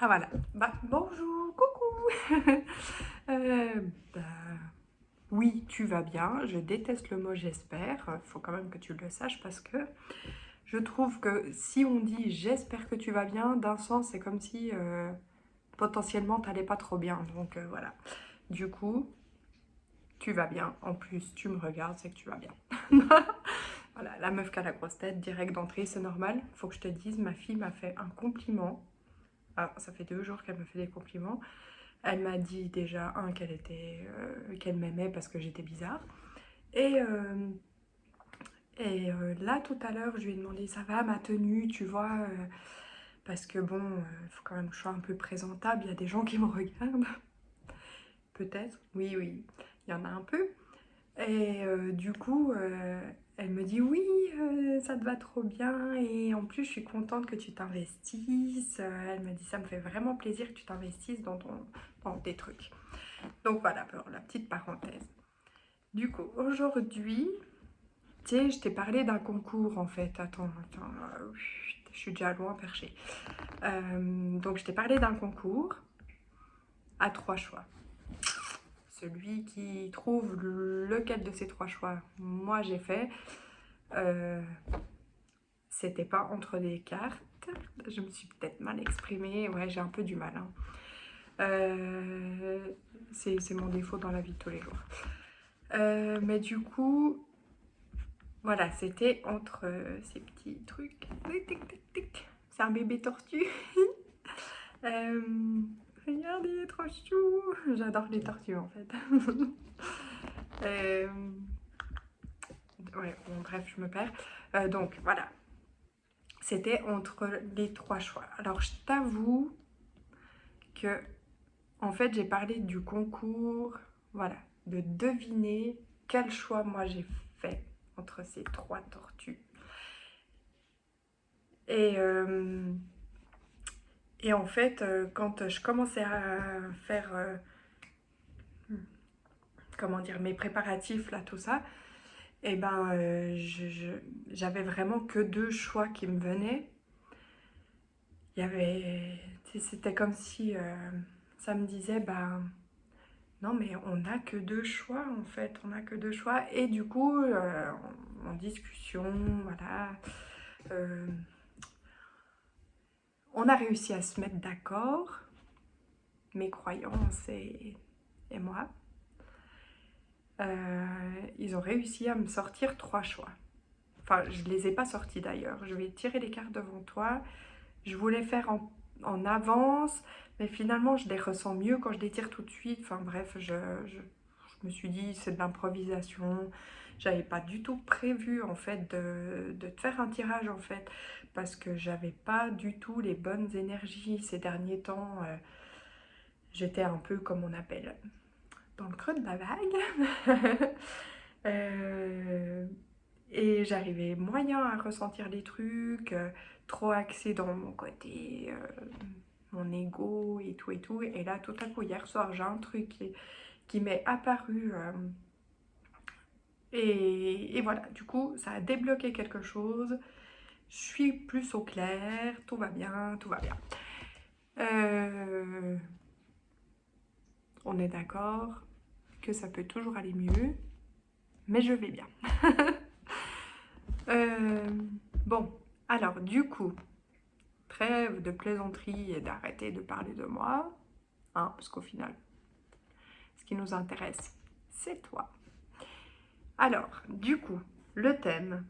Ah voilà, bah bonjour, coucou. Euh, bah, oui, tu vas bien, je déteste le mot j'espère, faut quand même que tu le saches parce que je trouve que si on dit j'espère que tu vas bien, d'un sens c'est comme si potentiellement t'allais pas trop bien, donc voilà. Du coup, tu vas bien, en plus tu me regardes, c'est que tu vas bien. Voilà, la meuf qui a la grosse tête, direct d'entrée, c'est normal, faut que je te dise, ma fille m'a fait un compliment. Ah, ça fait 2 jours qu'elle me fait des compliments. Elle m'a dit déjà, qu'elle m'aimait parce que j'étais bizarre. Et, euh, là, tout à l'heure, je lui ai demandé, ça va ma tenue, tu vois, parce que bon, il faut quand même que je sois un peu présentable. Il y a des gens qui me regardent. Peut-être, oui, oui, il y en a un peu. Du coup, elle me dit oui, ça te va trop bien et en plus je suis contente que tu t'investisses. Elle m'a dit ça me fait vraiment plaisir que tu t'investisses dans tes trucs. Donc voilà pour la petite parenthèse. Du coup, aujourd'hui, tu sais, je t'ai parlé d'un concours en fait. Attends, je suis déjà loin perché. Donc je t'ai parlé d'un concours à 3 choix. Celui qui trouve lequel de ces 3 choix, moi j'ai fait. Euh, C'était pas entre des cartes. Je me suis peut-être mal exprimée. Ouais, j'ai un peu du mal, hein. Euh, c'est mon défaut dans la vie de tous les jours. Mais du coup, voilà, c'était entre ces petits trucs. Tic, tic, tic, tic. C'est un bébé tortue. Euh, Regarde, il est trop chou. J'adore les tortues en fait. Euh, ouais, bon, bref, je me perds. Donc voilà, c'était entre les 3 choix. Alors je t'avoue que, en fait, j'ai parlé du concours, voilà, de deviner quel choix moi j'ai fait entre ces 3 tortues. Et, euh, et en fait, quand je commençais à faire, comment dire, mes préparatifs, là, tout ça, et ben, j'avais vraiment que 2 choix qui me venaient. Il y avait, c'était comme si ça me disait, ben, non, mais on n'a que 2 choix en fait, on n'a que 2 choix. Et du coup, en discussion, voilà, euh, on a réussi à se mettre d'accord, mes croyances et moi. Ils ont réussi à me sortir 3 choix. Enfin, je ne les ai pas sortis d'ailleurs. Je vais tirer les cartes devant toi. Je voulais faire en avance, mais finalement, je les ressens mieux quand je les tire tout de suite. Enfin bref, je me suis dit, c'est de l'improvisation. J'avais pas du tout prévu en fait de te faire un tirage en fait, parce que j'avais pas du tout les bonnes énergies ces derniers temps. J'étais un peu comme on appelle dans le creux de la vague. Euh, et j'arrivais moyen à ressentir les trucs, trop axé dans mon côté, mon ego et tout et tout. Et là, tout à coup, hier soir, j'ai un truc qui m'est apparu. Et voilà, du coup, ça a débloqué quelque chose. Je suis plus au clair, tout va bien, tout va bien. Euh, on est d'accord que ça peut toujours aller mieux, mais je vais bien. Euh, bon, alors du coup, trêve de plaisanterie et d'arrêter de parler de moi, hein, parce qu'au final, ce qui nous intéresse, c'est toi. Alors, du coup, le thème,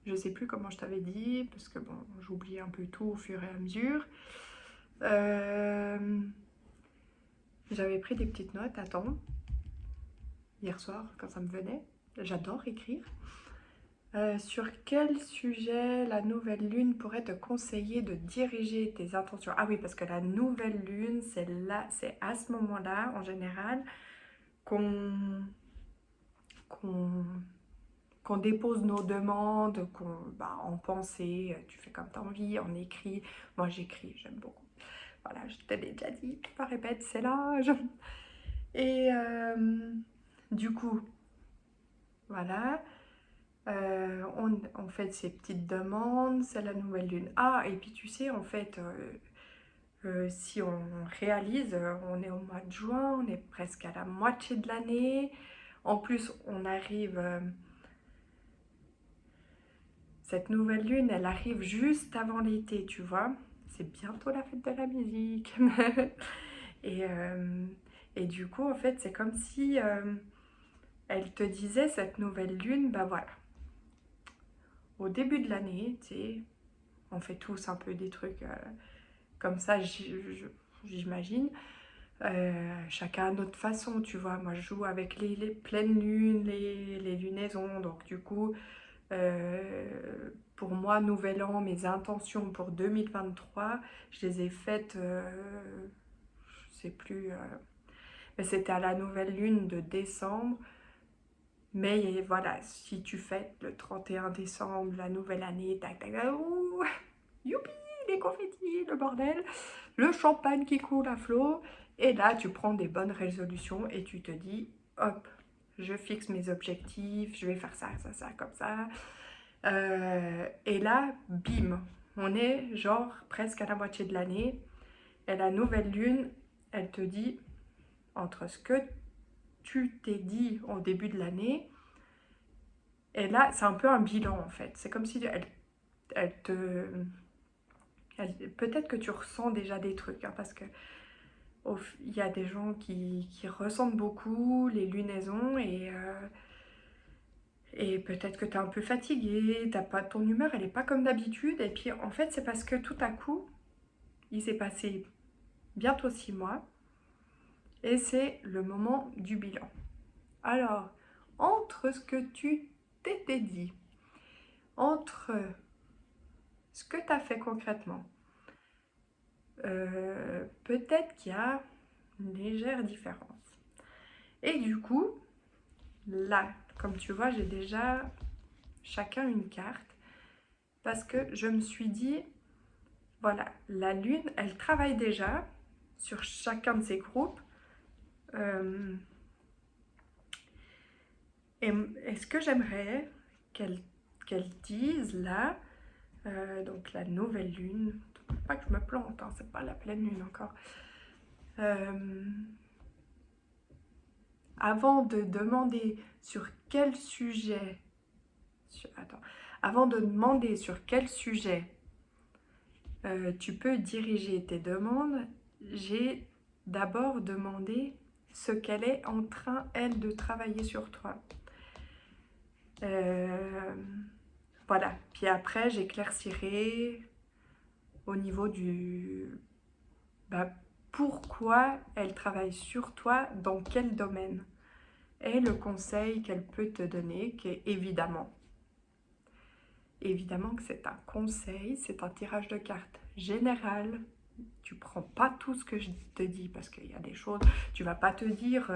je sais plus comment je t'avais dit, parce que bon, j'oublie un peu tout au fur et à mesure. Euh, J'avais pris des petites notes, attends, hier soir, quand ça me venait. J'adore écrire. Sur quel sujet la nouvelle lune pourrait te conseiller de diriger tes intentions? Ah oui, parce que la nouvelle lune, c'est là, c'est à ce moment-là, en général, qu'on qu'on qu'on dépose nos demandes, bah, en pensée, tu fais comme tu as envie, en écrit. Moi, j'écris, j'aime beaucoup. Voilà, je te l'ai déjà dit, je me répète, c'est l'âge. Et du coup, voilà. On fait ces petites demandes, c'est la nouvelle lune. Ah, et puis tu sais, en fait, Si on réalise, on est au mois de juin, on est presque à la moitié de l'année. En plus, on arrive, cette nouvelle lune, elle arrive juste avant l'été, tu vois. C'est bientôt la fête de la musique. Et, euh, et du coup, en fait, c'est comme si elle te disait, cette nouvelle lune, bah voilà, au début de l'année, tu sais, on fait tous un peu des trucs comme ça, j'imagine. Chacun à notre façon, tu vois. Moi, je joue avec les pleines lunes, les lunaisons. Donc, du coup, pour moi, Nouvel An, mes intentions pour 2023, je les ai faites, je sais plus, mais c'était à la nouvelle lune de décembre. Mais voilà, si tu fêtes le 31 décembre, la nouvelle année, tac, tac, tac, ouh, youpi, les confettis, le bordel, le champagne qui coule à flot. Et là, tu prends des bonnes résolutions et tu te dis, hop, je fixe mes objectifs, je vais faire ça, ça, ça, comme ça. Et là, bim, on est genre presque à la moitié de l'année. Et la nouvelle lune, elle te dit, entre ce que tu t'es dit au début de l'année, et là, c'est un peu un bilan en fait. C'est comme si elle te... peut-être que tu ressens déjà des trucs, hein, parce que il y a des gens qui ressentent beaucoup les lunaisons et peut-être que tu es un peu fatigué, ton humeur elle n'est pas comme d'habitude. Et puis en fait, c'est parce que tout à coup, il s'est passé bientôt 6 mois et c'est le moment du bilan. Alors, entre ce que tu t'étais dit, entre ce que tu as fait concrètement, peut-être qu'il y a une légère différence. Et du coup, là, comme tu vois, j'ai déjà chacun une carte parce que je me suis dit, voilà, la lune, elle travaille déjà sur chacun de ces groupes. Et ce que j'aimerais qu'elle dise là, donc la nouvelle lune, pas que je me plante, hein, c'est pas la pleine lune encore. Avant de demander sur quel sujet, avant de demander sur quel sujet tu peux diriger tes demandes, j'ai d'abord demandé ce qu'elle est en train, elle, de travailler sur toi. Voilà. Puis après, j'éclaircirai au niveau du... Bah, pourquoi elle travaille sur toi, dans quel domaine. Et le conseil qu'elle peut te donner, qui est évidemment que c'est un conseil, c'est un tirage de cartes général. Tu prends pas tout ce que je te dis parce qu'il y a des choses, tu vas pas te dire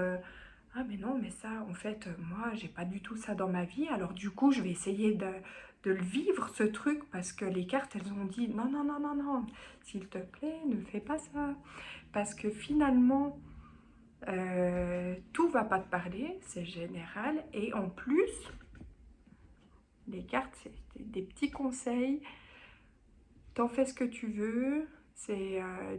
ah mais non mais ça en fait moi j'ai pas du tout ça dans ma vie, alors du coup je vais essayer de le vivre ce truc parce que les cartes elles ont dit non non non non non, s'il te plaît ne fais pas ça, parce que finalement tout va pas te parler, c'est général, et en plus les cartes c'est des petits conseils. T'en fais ce que tu veux,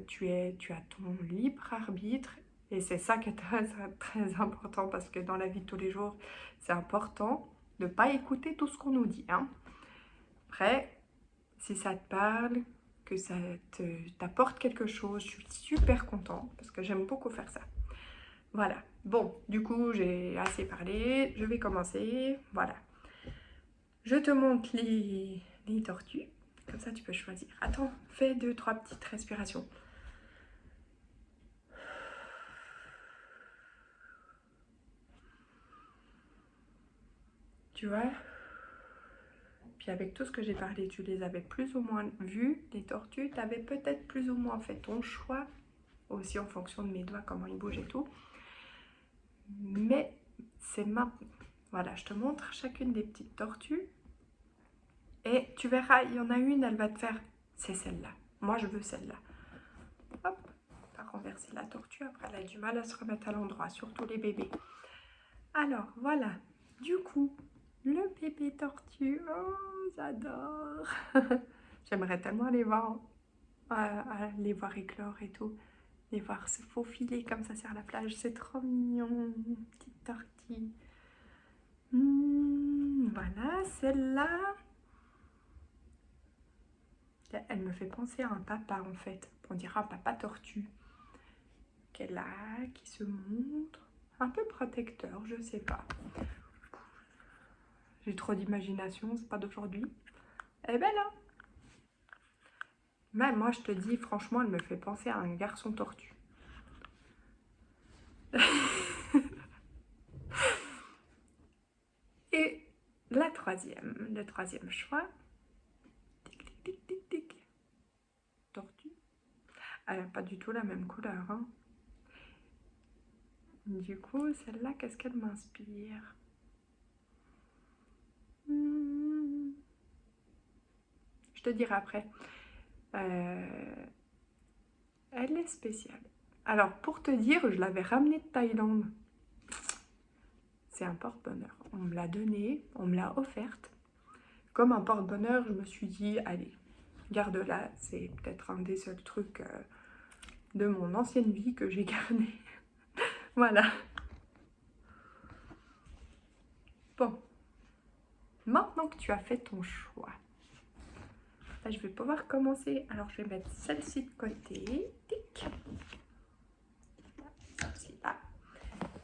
tu as ton libre arbitre et c'est ça qui est très, très important parce que dans la vie de tous les jours, c'est important de ne pas écouter tout ce qu'on nous dit, hein. Après, si ça te parle, que ça t'apporte quelque chose, je suis super contente parce que j'aime beaucoup faire ça. Voilà. Bon, du coup, j'ai assez parlé, je vais commencer. Voilà. Je te montre les tortues. Comme ça, tu peux choisir. Attends, fais 2-3 petites respirations. Tu vois? Puis avec tout ce que j'ai parlé, tu les avais plus ou moins vues, les tortues. Tu avais peut-être plus ou moins fait ton choix, aussi en fonction de mes doigts, comment ils bougent et tout. Mais c'est maintenant. Voilà, je te montre chacune des petites tortues. Et tu verras, il y en a une, elle va te faire, c'est celle-là. Moi, je veux celle-là. Hop, tu as renversé la tortue. Après, elle a du mal à se remettre à l'endroit, surtout les bébés. Alors, voilà. Du coup, le bébé tortue. Oh, j'adore. J'aimerais tellement les voir à les voir éclore et tout. Les voir se faufiler comme ça sur la plage, c'est trop mignon, petite tortille. Voilà, celle-là, elle me fait penser à un papa en fait. On dirait un papa tortue. Qu'elle a, qui se montre. Un peu protecteur, je sais pas. J'ai trop d'imagination, c'est pas d'aujourd'hui. Elle est belle, hein? Même moi, je te dis, franchement, elle me fait penser à un garçon tortue. Et la troisième, le troisième choix. Tic, tic, tic, tic, tic. Tortue. Elle n'a pas du tout la même couleur, hein. Du coup, celle-là, qu'est-ce qu'elle m'inspire? Je te dirai après. Elle est spéciale. Alors, pour te dire, je l'avais ramenée de Thaïlande. C'est un porte-bonheur. On me l'a donnée, on me l'a offerte. Comme un porte-bonheur, je me suis dit, allez, garde-la. C'est peut-être un des seuls trucs de mon ancienne vie que j'ai gardé. Voilà. Bon. Maintenant que tu as fait ton choix, là, je vais pouvoir commencer. Alors, je vais mettre celle-ci de côté. Tic. Celle-ci là.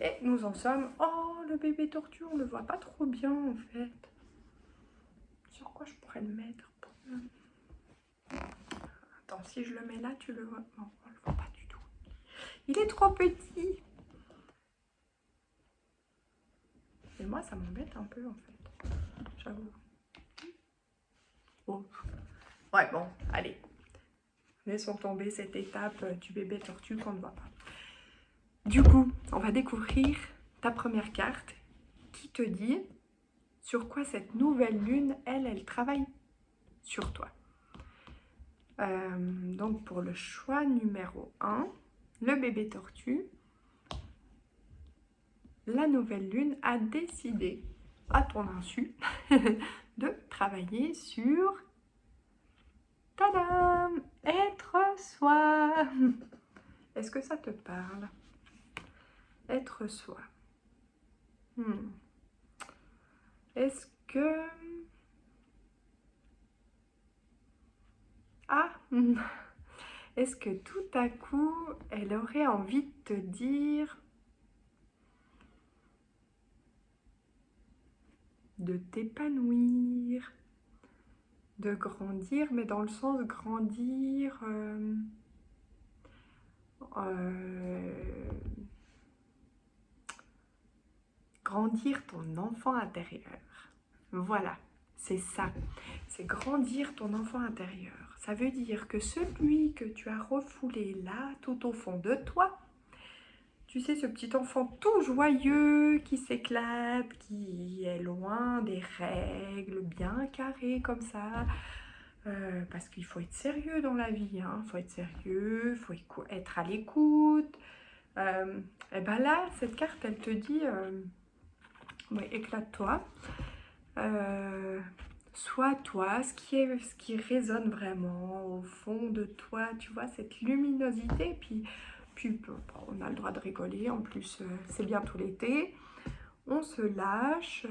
Et nous en sommes... Oh, le bébé tortue, on le voit pas trop bien, en fait. Sur quoi je pourrais le mettre? Attends, si je le mets là, tu le vois? Non, on le voit pas du tout. Il est trop petit. Et moi, ça m'embête un peu, en fait. J'avoue. Oh. Ouais, bon, allez. Laissons tomber cette étape du bébé tortue qu'on ne voit pas. Du coup, on va découvrir ta première carte qui te dit sur quoi cette nouvelle lune, elle travaille sur toi. Donc, pour le choix numéro 1, le bébé tortue, la nouvelle lune a décidé, à ton insu, de travailler sur, tadam, être soi. Est-ce que ça te parle? Être soi. Est-ce que... Ah Est-ce que tout à coup, elle aurait envie de te dire de t'épanouir, de grandir, mais dans le sens grandir... grandir ton enfant intérieur. Voilà, c'est ça. C'est grandir ton enfant intérieur. Ça veut dire que celui que tu as refoulé là, tout au fond de toi, tu sais, ce petit enfant tout joyeux qui s'éclate, qui est loin des règles, bien carrées comme ça. Parce qu'il faut être sérieux dans la vie, hein. Il faut être sérieux, il faut être à l'écoute. Et ben là, cette carte, elle te dit, ouais, éclate-toi. Sois toi, ce qui résonne vraiment au fond de toi, tu vois, cette luminosité. Puis on a le droit de rigoler, en plus c'est bientôt l'été. On se lâche,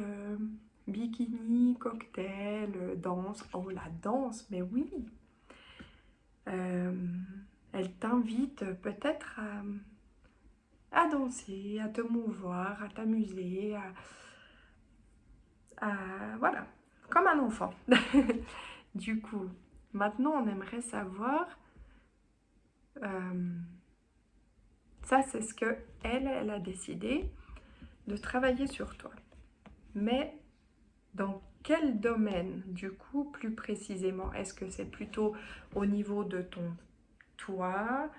bikini, cocktail, danse. Oh, la danse, mais oui. Elle t'invite peut-être à danser, à te mouvoir, à t'amuser, voilà, comme un enfant. Du coup, maintenant on aimerait savoir, ça c'est ce que elle a décidé de travailler sur toi. Mais dans quel domaine, du coup, plus précisément? Est-ce que c'est plutôt au niveau de ton toi?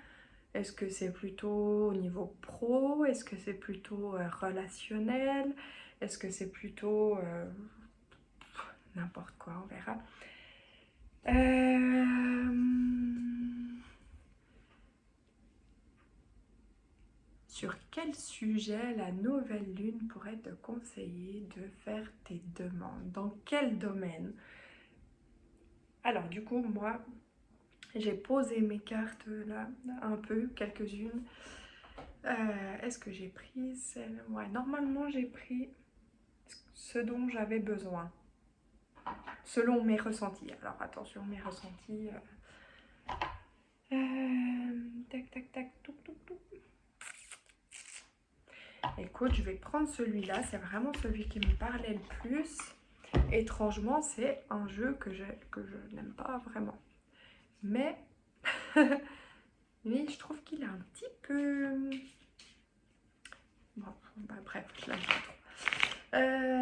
Est-ce que c'est plutôt au niveau pro? Est-ce que c'est plutôt relationnel? Est-ce que c'est plutôt n'importe quoi, on verra. Sur quel sujet la nouvelle lune pourrait te conseiller de faire tes demandes? Dans quel domaine? Alors du coup, moi, J'ai posé mes cartes là, un peu, quelques-unes. Est-ce que j'ai pris celle... Ouais, normalement j'ai pris ce dont j'avais besoin. Selon mes ressentis. Alors attention, mes ressentis... tac, tac, tac, touc, touc, touc. Écoute, je vais prendre celui-là. C'est vraiment celui qui me parlait le plus. Étrangement, c'est un jeu que je n'aime pas vraiment. Mais, lui, je trouve qu'il est un petit peu... Bon, bah, bref, je l'aime pas trop.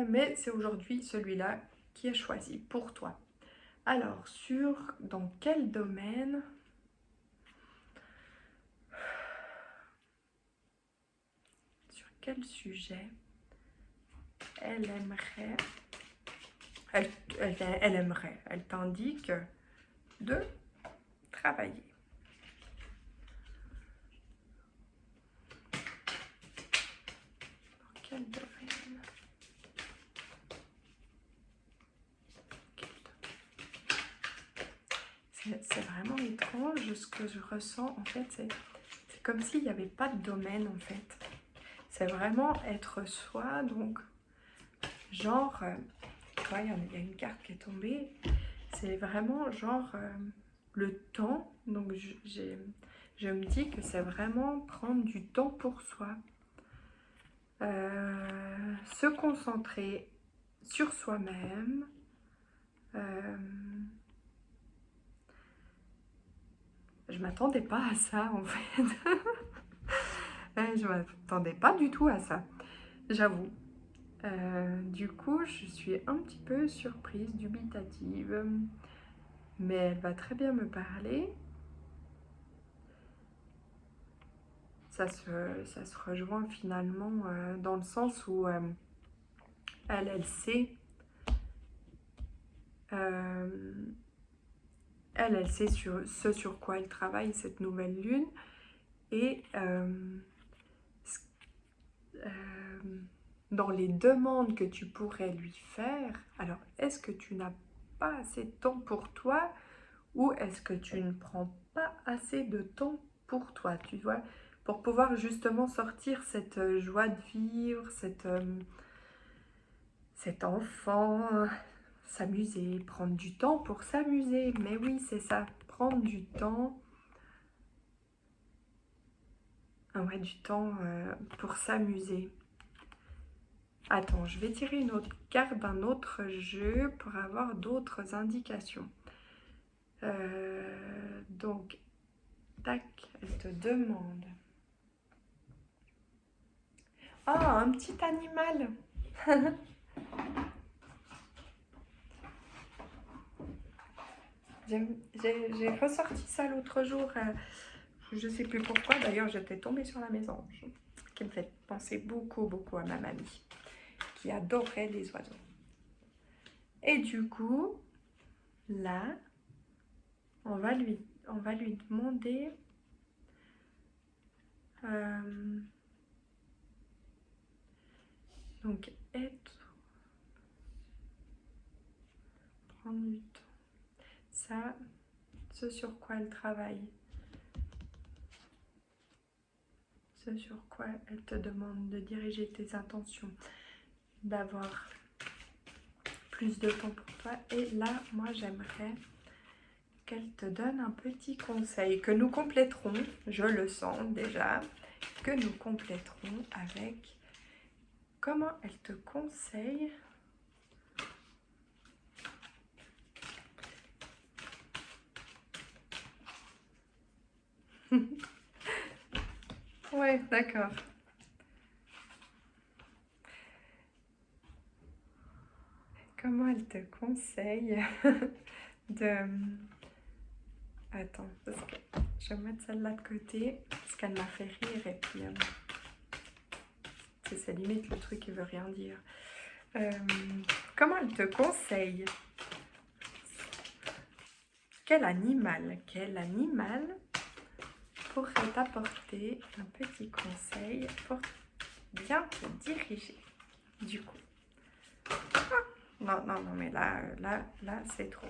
Mais c'est aujourd'hui celui-là qui est choisi pour toi. Alors, dans quel domaine? Sur quel sujet elle aimerait... Elle t'indique de travailler. Dans quel domaine? C'est vraiment étrange ce que je ressens. En fait, c'est comme s'il n'y avait pas de domaine, en fait. C'est vraiment être soi, donc, genre, tu vois, il y a une carte qui est tombée. C'est vraiment, genre, le temps. Donc, je me dis que c'est vraiment prendre du temps pour soi. Se concentrer sur soi-même. Je m'attendais pas à ça, en fait. Je m'attendais pas du tout à ça, j'avoue. Du coup, je suis un petit peu surprise, dubitative. Mais elle va très bien me parler. Ça se rejoint finalement dans le sens où elle sait... elle sait ce sur quoi elle travaille, cette nouvelle lune. Et dans les demandes que tu pourrais lui faire, alors est-ce que tu n'as pas assez de temps pour toi ou est-ce que tu ne prends pas assez de temps pour toi, tu vois, pour pouvoir justement sortir cette joie de vivre, cet enfant, s'amuser, prendre du temps pour s'amuser. Mais oui, c'est ça, prendre du temps. Ah ouais, du temps pour s'amuser. Attends, je vais tirer une autre carte d'un autre jeu pour avoir d'autres indications. Donc, tac, elle te demande. Ah, un petit animal. J'ai ressorti ça l'autre jour. Je ne sais plus pourquoi. D'ailleurs, j'étais tombée sur la mésange, qui me fait penser beaucoup, beaucoup à ma mamie, qui adorait les oiseaux. Et du coup, là, on va lui demander donc prendre du temps. Ça, ce sur quoi elle travaille. Ce sur quoi elle te demande de diriger tes intentions, d'avoir plus de temps pour toi. Et là, moi, j'aimerais qu'elle te donne un petit conseil que nous compléterons, je le sens déjà, que nous compléterons avec comment elle te conseille ouais, d'accord. Comment elle te conseille de... Attends, parce que je vais mettre celle-là de côté, parce qu'elle m'a fait rire et puis... c'est limite le truc qui veut rien dire. Comment elle te conseille? Quel animal pourrait t'apporter un petit conseil pour bien te diriger, du coup? Ah, non, mais là, c'est trop.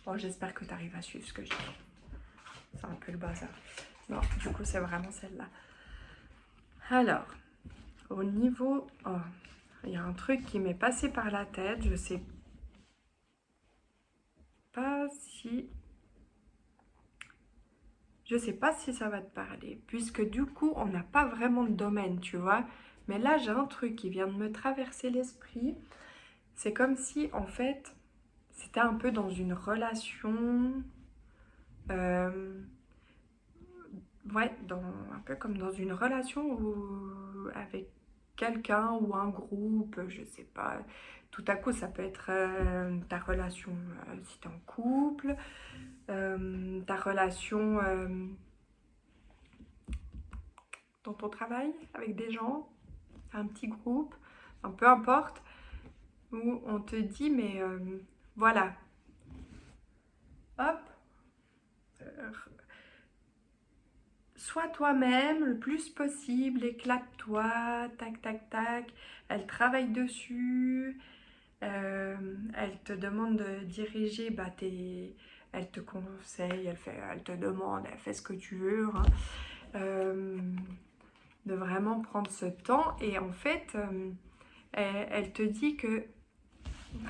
Bon, j'espère que tu arrives à suivre ce que je dis. C'est un peu le bazar. Non, du coup, c'est vraiment celle-là. Alors, au niveau... Oh, il y a un truc qui m'est passé par la tête. Je sais pas si... Je sais pas si ça va te parler. Puisque du coup, on n'a pas vraiment de domaine, tu vois. Mais là, j'ai un truc qui vient de me traverser l'esprit. C'est comme si, en fait, c'était un peu dans une relation... ouais, un peu comme dans une relation avec quelqu'un ou un groupe, je sais pas. Tout à coup, ça peut être ta relation si tu es en couple, ta relation dans ton travail avec des gens, un petit groupe, enfin, peu importe, où on te dit, mais voilà, hop, euh, sois toi-même le plus possible, éclate-toi, tac, tac, tac. Elle travaille dessus, elle te demande de diriger, elle te conseille, elle te demande, elle fait ce que tu veux, hein. Euh, de vraiment prendre ce temps. Et en fait, elle te dit que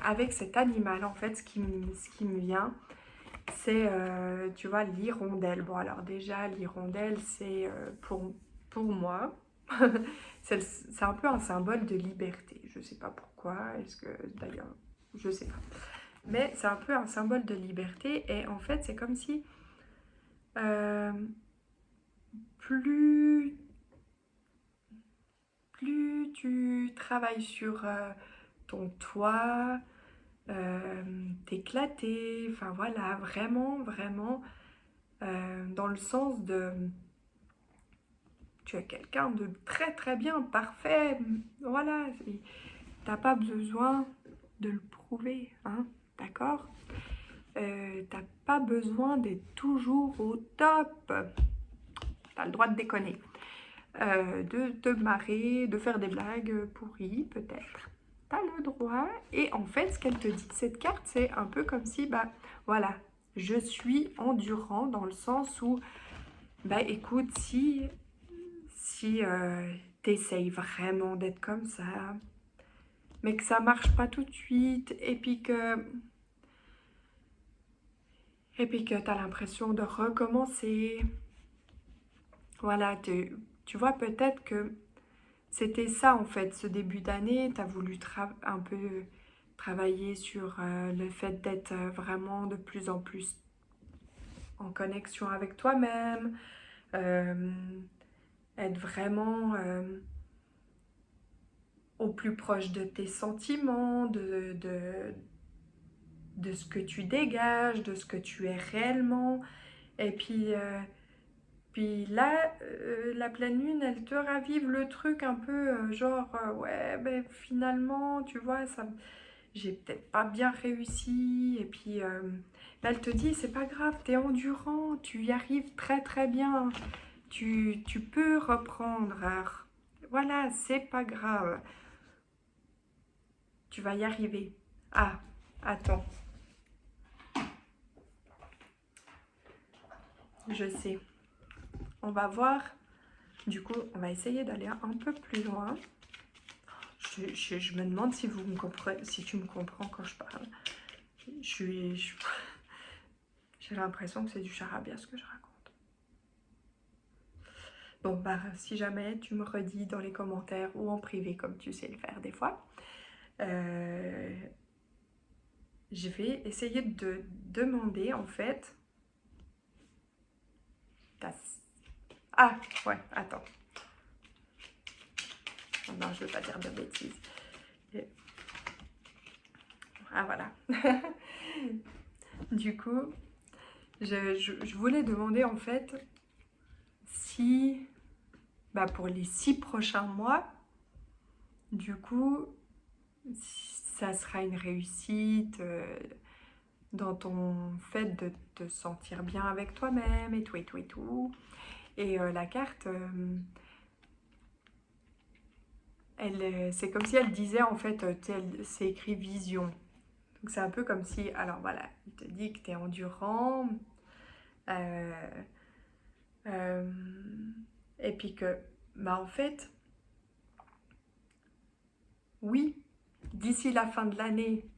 avec cet animal, en fait, ce qui me vient, c'est, tu vois, l'hirondelle. Bon, alors déjà, l'hirondelle, c'est pour moi, c'est un peu un symbole de liberté. Je sais pas pourquoi, est-ce que d'ailleurs, je sais pas. Mais c'est un peu un symbole de liberté et en fait, c'est comme si euh, plus, plus tu travailles sur ton toit, t'éclater, enfin voilà, vraiment, vraiment, dans le sens de tu es quelqu'un de très très bien, parfait, voilà, t'as pas besoin de le prouver, hein, d'accord? T'as pas besoin d'être toujours au top, t'as le droit de déconner, de te marrer, de faire des blagues pourries peut-être. T'as le droit, et en fait, ce qu'elle te dit, cette carte, c'est un peu comme si, bah voilà, je suis endurant dans le sens où, bah écoute, si t'essayes vraiment d'être comme ça, mais que ça marche pas tout de suite, et puis que t'as l'impression de recommencer, voilà, tu vois peut-être que c'était ça en fait, ce début d'année, t'as voulu un peu travailler sur le fait d'être vraiment de plus en plus en connexion avec toi-même, euh, être vraiment au plus proche de tes sentiments, de ce que tu dégages, de ce que tu es réellement. Et puis là, la pleine lune, elle te ravive le truc un peu genre, ouais, ben finalement, tu vois, ça, j'ai peut-être pas bien réussi. Et puis là, elle te dit, c'est pas grave, t'es endurant, tu y arrives très très bien, tu peux reprendre. Alors, voilà, c'est pas grave, tu vas y arriver. Ah, attends, je sais. On va voir. Du coup, on va essayer d'aller un peu plus loin. Je me demande si vous me comprenez, si tu me comprends quand je parle. J'ai l'impression que c'est du charabia ce que je raconte. Donc, bah, si jamais tu me redis dans les commentaires ou en privé, comme tu sais le faire des fois, je vais essayer de demander en fait. Ah, ouais, attends. Non, je ne veux pas dire de bêtises. Ah, voilà. Du coup, je voulais demander en fait si, bah, pour les 6 prochains mois, du coup, ça sera une réussite dans ton fait de te sentir bien avec toi-même et tout et tout et tout. Et la carte, c'est comme si elle disait en fait, c'est écrit vision. Donc c'est un peu comme si, alors voilà, il te dit que tu es endurant, euh, euh, et puis que, bah en fait, oui, d'ici la fin de l'année,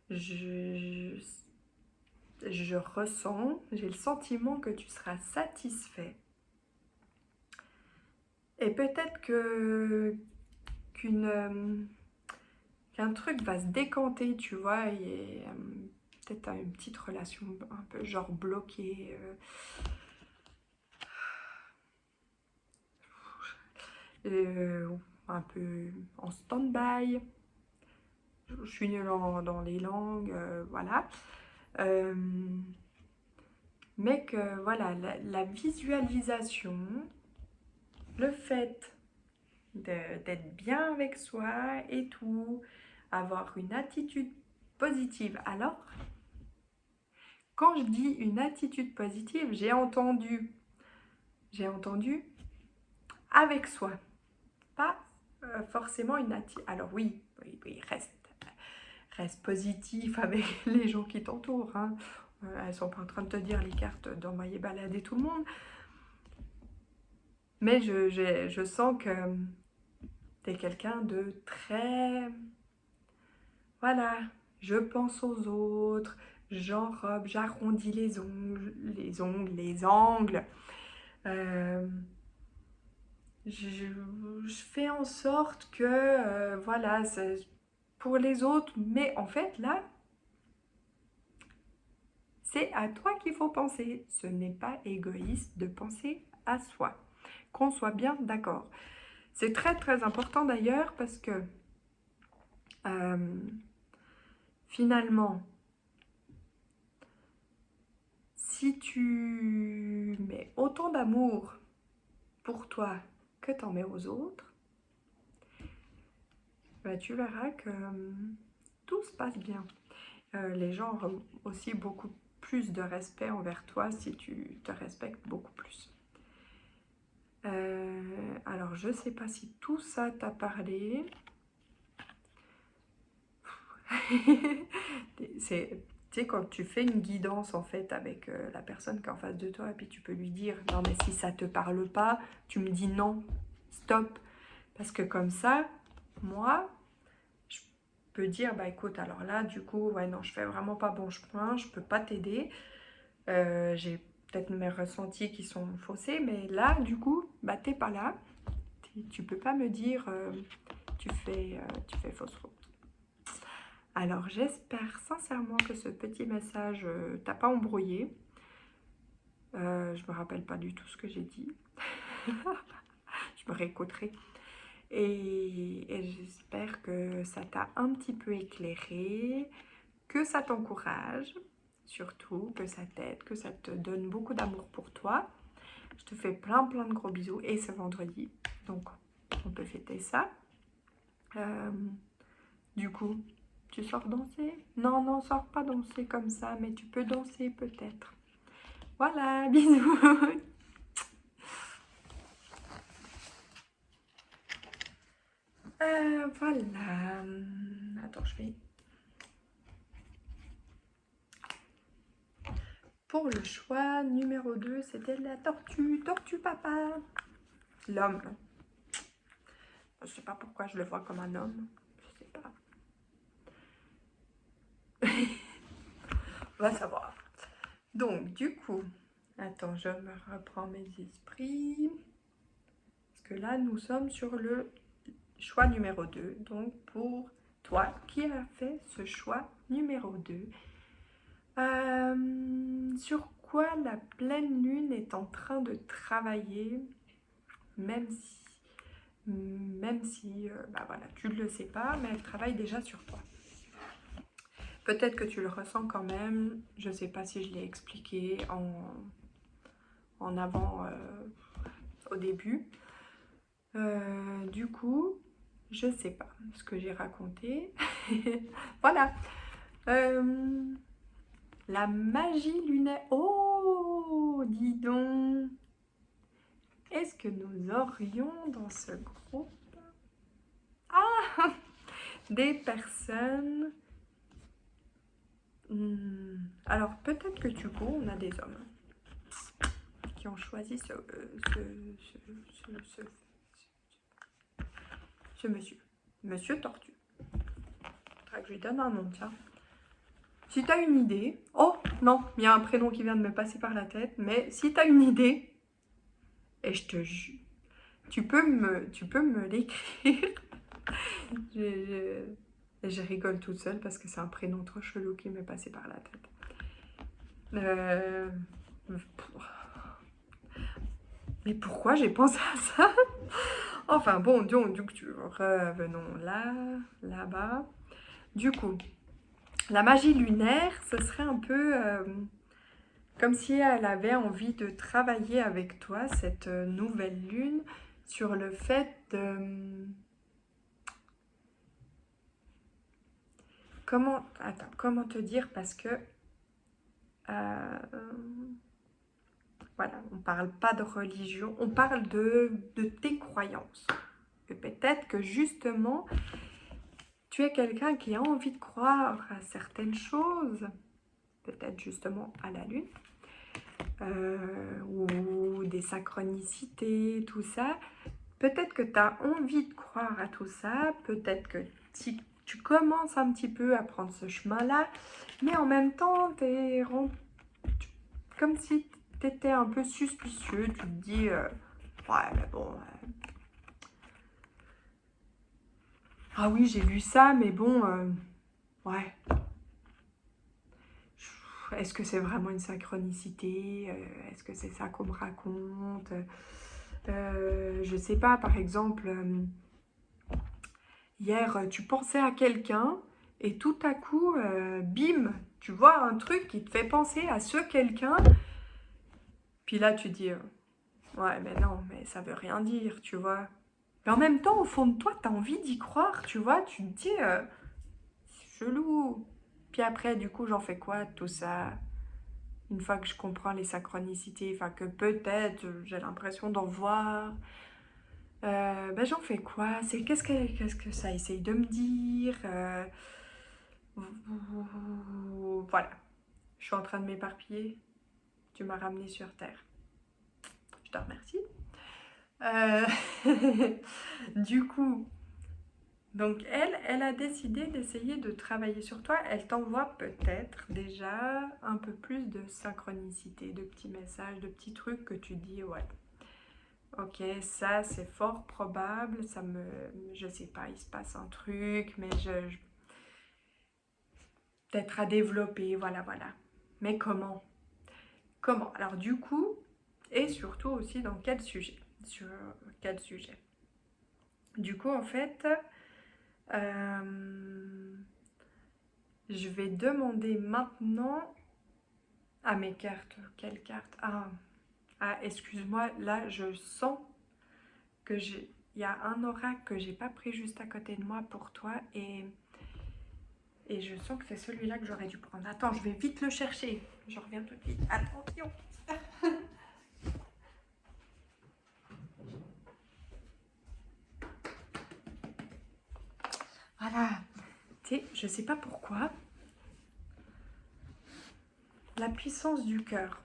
je, je ressens, j'ai le sentiment que tu seras satisfait. Et peut-être que qu'un truc va se décanter, tu vois, et peut-être une petite relation un peu genre bloquée, euh, un peu en stand-by. Je suis nulle dans les langues, voilà. Euh, mais que voilà, la visualisation, le fait d'être bien avec soi et tout, avoir une attitude positive. Alors, quand je dis une attitude positive, j'ai entendu avec soi, pas forcément une attitude. Alors oui, oui, oui, reste positif avec les gens qui t'entourent. Hein. Elles sont pas en train de te dire les cartes d'envoyer balader tout le monde. Mais je sens que tu es quelqu'un de très... Voilà, je pense aux autres, j'enrobe, j'arrondis les angles. Euh, je, je fais en sorte que, voilà, c'est pour les autres. Mais en fait, là, c'est à toi qu'il faut penser. Ce n'est pas égoïste de penser à soi. Qu'on soit bien d'accord. C'est très très important d'ailleurs parce que euh, finalement, si tu mets autant d'amour pour toi que tu en mets aux autres, bah, tu verras que tout se passe bien. Les gens auront aussi beaucoup plus de respect envers toi si tu te respectes beaucoup plus. Alors, je sais pas si tout ça t'a parlé. C'est, tu sais, quand tu fais une guidance en fait avec la personne qui est en face de toi, et puis tu peux lui dire non, mais si ça te parle pas, tu me dis non, stop. Parce que comme ça, moi, je peux dire bah écoute, alors là, du coup, ouais, non, je fais vraiment pas bon chemin, je peux pas t'aider. J'ai peut-être mes ressentis qui sont faussés, mais là, du coup, bah t'es pas là. Tu peux pas me dire tu fais fausse route. Alors j'espère sincèrement que ce petit message t'a pas embrouillé. Je me rappelle pas du tout ce que j'ai dit. Je me réécouterai. Et j'espère que ça t'a un petit peu éclairé, que ça t'encourage, surtout, que ça t'aide, que ça te donne beaucoup d'amour pour toi. Je te fais plein plein de gros bisous et c'est vendredi, donc on peut fêter ça. Du coup, tu sors danser? Non, non, sors pas danser comme ça, mais tu peux danser peut-être. Voilà, bisous. Voilà. Attends, je vais... Pour le choix numéro 2, c'était la tortue. Tortue papa. L'homme. Je sais pas pourquoi je le vois comme un homme. Je sais pas. On va savoir. Donc, du coup, attends, je me reprends mes esprits. Parce que là, nous sommes sur le choix numéro 2. Donc, pour toi qui as fait ce choix numéro 2, sur quoi la pleine lune est en train de travailler, même si bah voilà, tu ne le sais pas, mais elle travaille déjà sur toi. Peut-être que tu le ressens quand même, je ne sais pas si je l'ai expliqué en avant au début. Du coup, je ne sais pas ce que j'ai raconté. Voilà. La magie lunaire. Oh, dis donc. Est-ce que nous aurions dans ce groupe... Ah, des personnes... Alors, peut-être que du coup, on a des hommes qui ont choisi ce monsieur. Monsieur Tortue. Faudra que je lui donne un nom, tiens. Si tu as une idée... Oh, non, il y a un prénom qui vient de me passer par la tête. Mais si tu as une idée, et je te jure, tu peux me l'écrire. je rigole toute seule parce que c'est un prénom trop chelou qui m'est passé par la tête. Mais pourquoi j'ai pensé à ça? Enfin bon, donc revenons là-bas. Du coup, la magie lunaire, ce serait un peu comme si elle avait envie de travailler avec toi, cette nouvelle lune, sur le fait de... Comment te dire? Parce que... voilà, on ne parle pas de religion, on parle de tes croyances. Et peut-être que justement, tu es quelqu'un qui a envie de croire à certaines choses, peut-être justement à la lune, ou des synchronicités, tout ça. Peut-être que tu as envie de croire à tout ça, peut-être que tu commences un petit peu à prendre ce chemin-là, mais en même temps, comme si tu étais un peu suspicieux, tu te dis, ouais, mais bon, ah oui, j'ai vu ça, mais bon, ouais. Est-ce que c'est vraiment une synchronicité? Est-ce que c'est ça qu'on me raconte? Je sais pas, par exemple, hier, tu pensais à quelqu'un et tout à coup, bim, tu vois un truc qui te fait penser à ce quelqu'un. Puis là, tu dis, ouais, mais non, mais ça veut rien dire, tu vois. Mais en même temps, au fond de toi, tu as envie d'y croire, tu vois. Tu te dis, c'est chelou. Puis après, du coup, j'en fais quoi de tout ça? Une fois que je comprends les synchronicités, enfin que peut-être j'ai l'impression d'en voir, ben j'en fais quoi? C'est qu'est-ce que ça essaye de me dire? Voilà, je suis en train de m'éparpiller. Tu m'as ramené sur Terre. Je te remercie. Du coup, donc elle a décidé d'essayer de travailler sur toi. Elle t'envoie peut-être déjà un peu plus de synchronicité, de petits messages, de petits trucs que tu dis, ouais. Ok, ça c'est fort probable, je sais pas, il se passe un truc, mais peut-être à développer, voilà. Mais comment? Comment? Alors du coup, et surtout aussi dans quel sujet? Sur quel sujet? Du coup, en fait, je vais demander maintenant à mes cartes. Quelle carte? Excuse-moi, là je sens que il y a un oracle que j'ai pas pris juste à côté de moi pour toi et je sens que c'est celui-là que j'aurais dû prendre. Attends, je vais vite le chercher. Je reviens tout de suite. Attention. Voilà. Tu sais, je sais pas pourquoi. La puissance du cœur.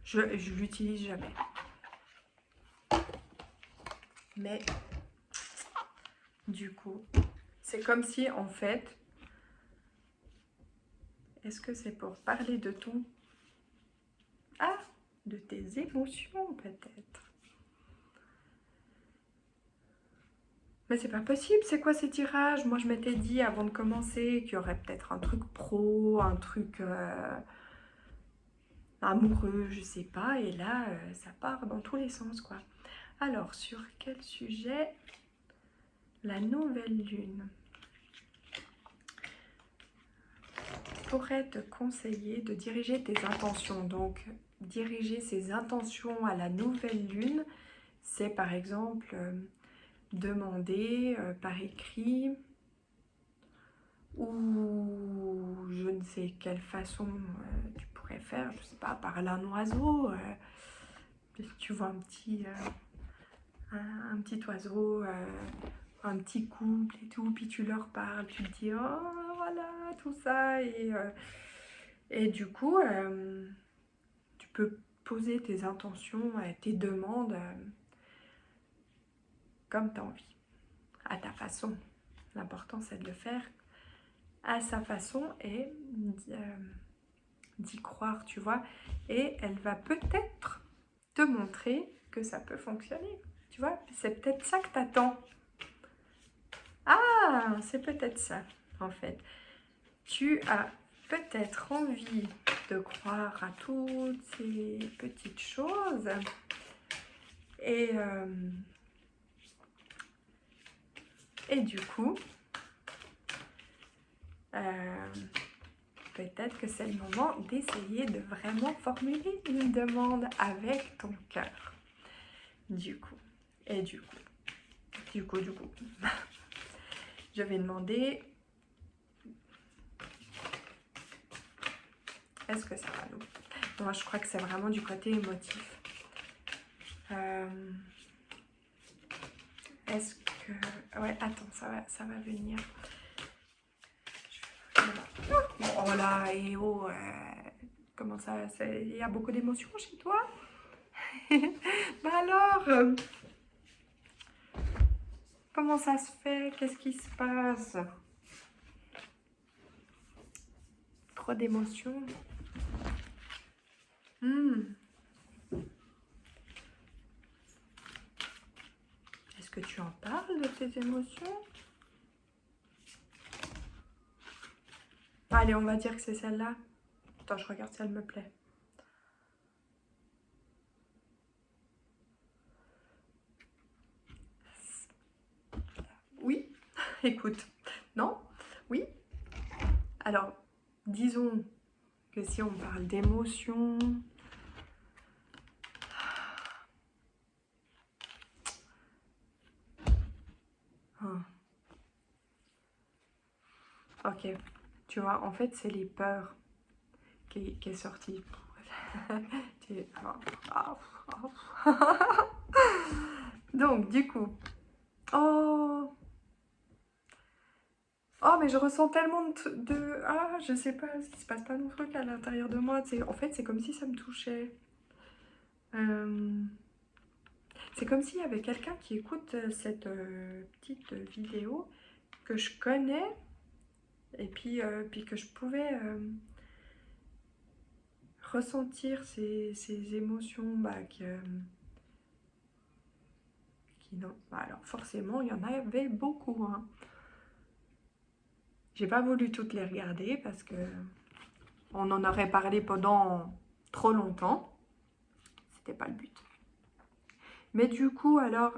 Je l'utilise jamais. Mais du coup, c'est comme si en fait, est-ce que c'est pour parler de ton... Ah, de tes émotions peut-être. Mais c'est pas possible, c'est quoi ces tirages? Moi je m'étais dit avant de commencer qu'il y aurait peut-être un truc pro, un truc amoureux, je sais pas. Et là, ça part dans tous les sens quoi. Alors, sur quel sujet? La nouvelle lune pourrait te conseiller de diriger tes intentions. Donc, diriger ses intentions à la nouvelle lune, c'est par exemple demander par écrit ou je ne sais quelle façon tu pourrais faire, je sais pas, parler à un oiseau. Tu vois un petit oiseau un petit couple et tout, puis tu leur parles, tu te dis, oh voilà, tout ça, et du coup, tu peux poser tes intentions, tes demandes comme tu as envie, à ta façon. L'important, c'est de le faire à sa façon et d'y croire, tu vois. Et elle va peut-être te montrer que ça peut fonctionner, tu vois. C'est peut-être ça que tu attends. Ah, c'est peut-être ça, en fait. Tu as peut-être envie de croire à toutes ces petites choses et du coup, peut-être que c'est le moment d'essayer de vraiment formuler une demande avec ton cœur. Du coup, je vais demander, est-ce que ça va nous? Moi, je crois que c'est vraiment du côté émotif. Est-ce que... Ouais, attends, ça va venir. Oh là, et oh, comment ça, il y a beaucoup d'émotions chez toi? Bah alors, comment ça se fait? Qu'est-ce qui se passe? Trop d'émotions. Est-ce que tu en parles de tes émotions? Allez, on va dire que c'est celle-là. Attends, je regarde si elle me plaît. Oui, écoute. Non? Oui? Alors, disons que si on parle d'émotions... Ok, tu vois, en fait, c'est les peurs qui est sorti. Donc, du coup... Oh, mais je ressens tellement de... Ah, je sais pas, il se passe pas de truc à l'intérieur de moi. En fait, c'est comme si ça me touchait. C'est comme s'il y avait quelqu'un qui écoute cette petite vidéo que je connais et puis que je pouvais ressentir ces émotions qui non. Bah, alors forcément, il y en avait beaucoup. Hein. J'ai pas voulu toutes les regarder parce que on en aurait parlé pendant trop longtemps. C'était pas le but. Mais du coup, alors,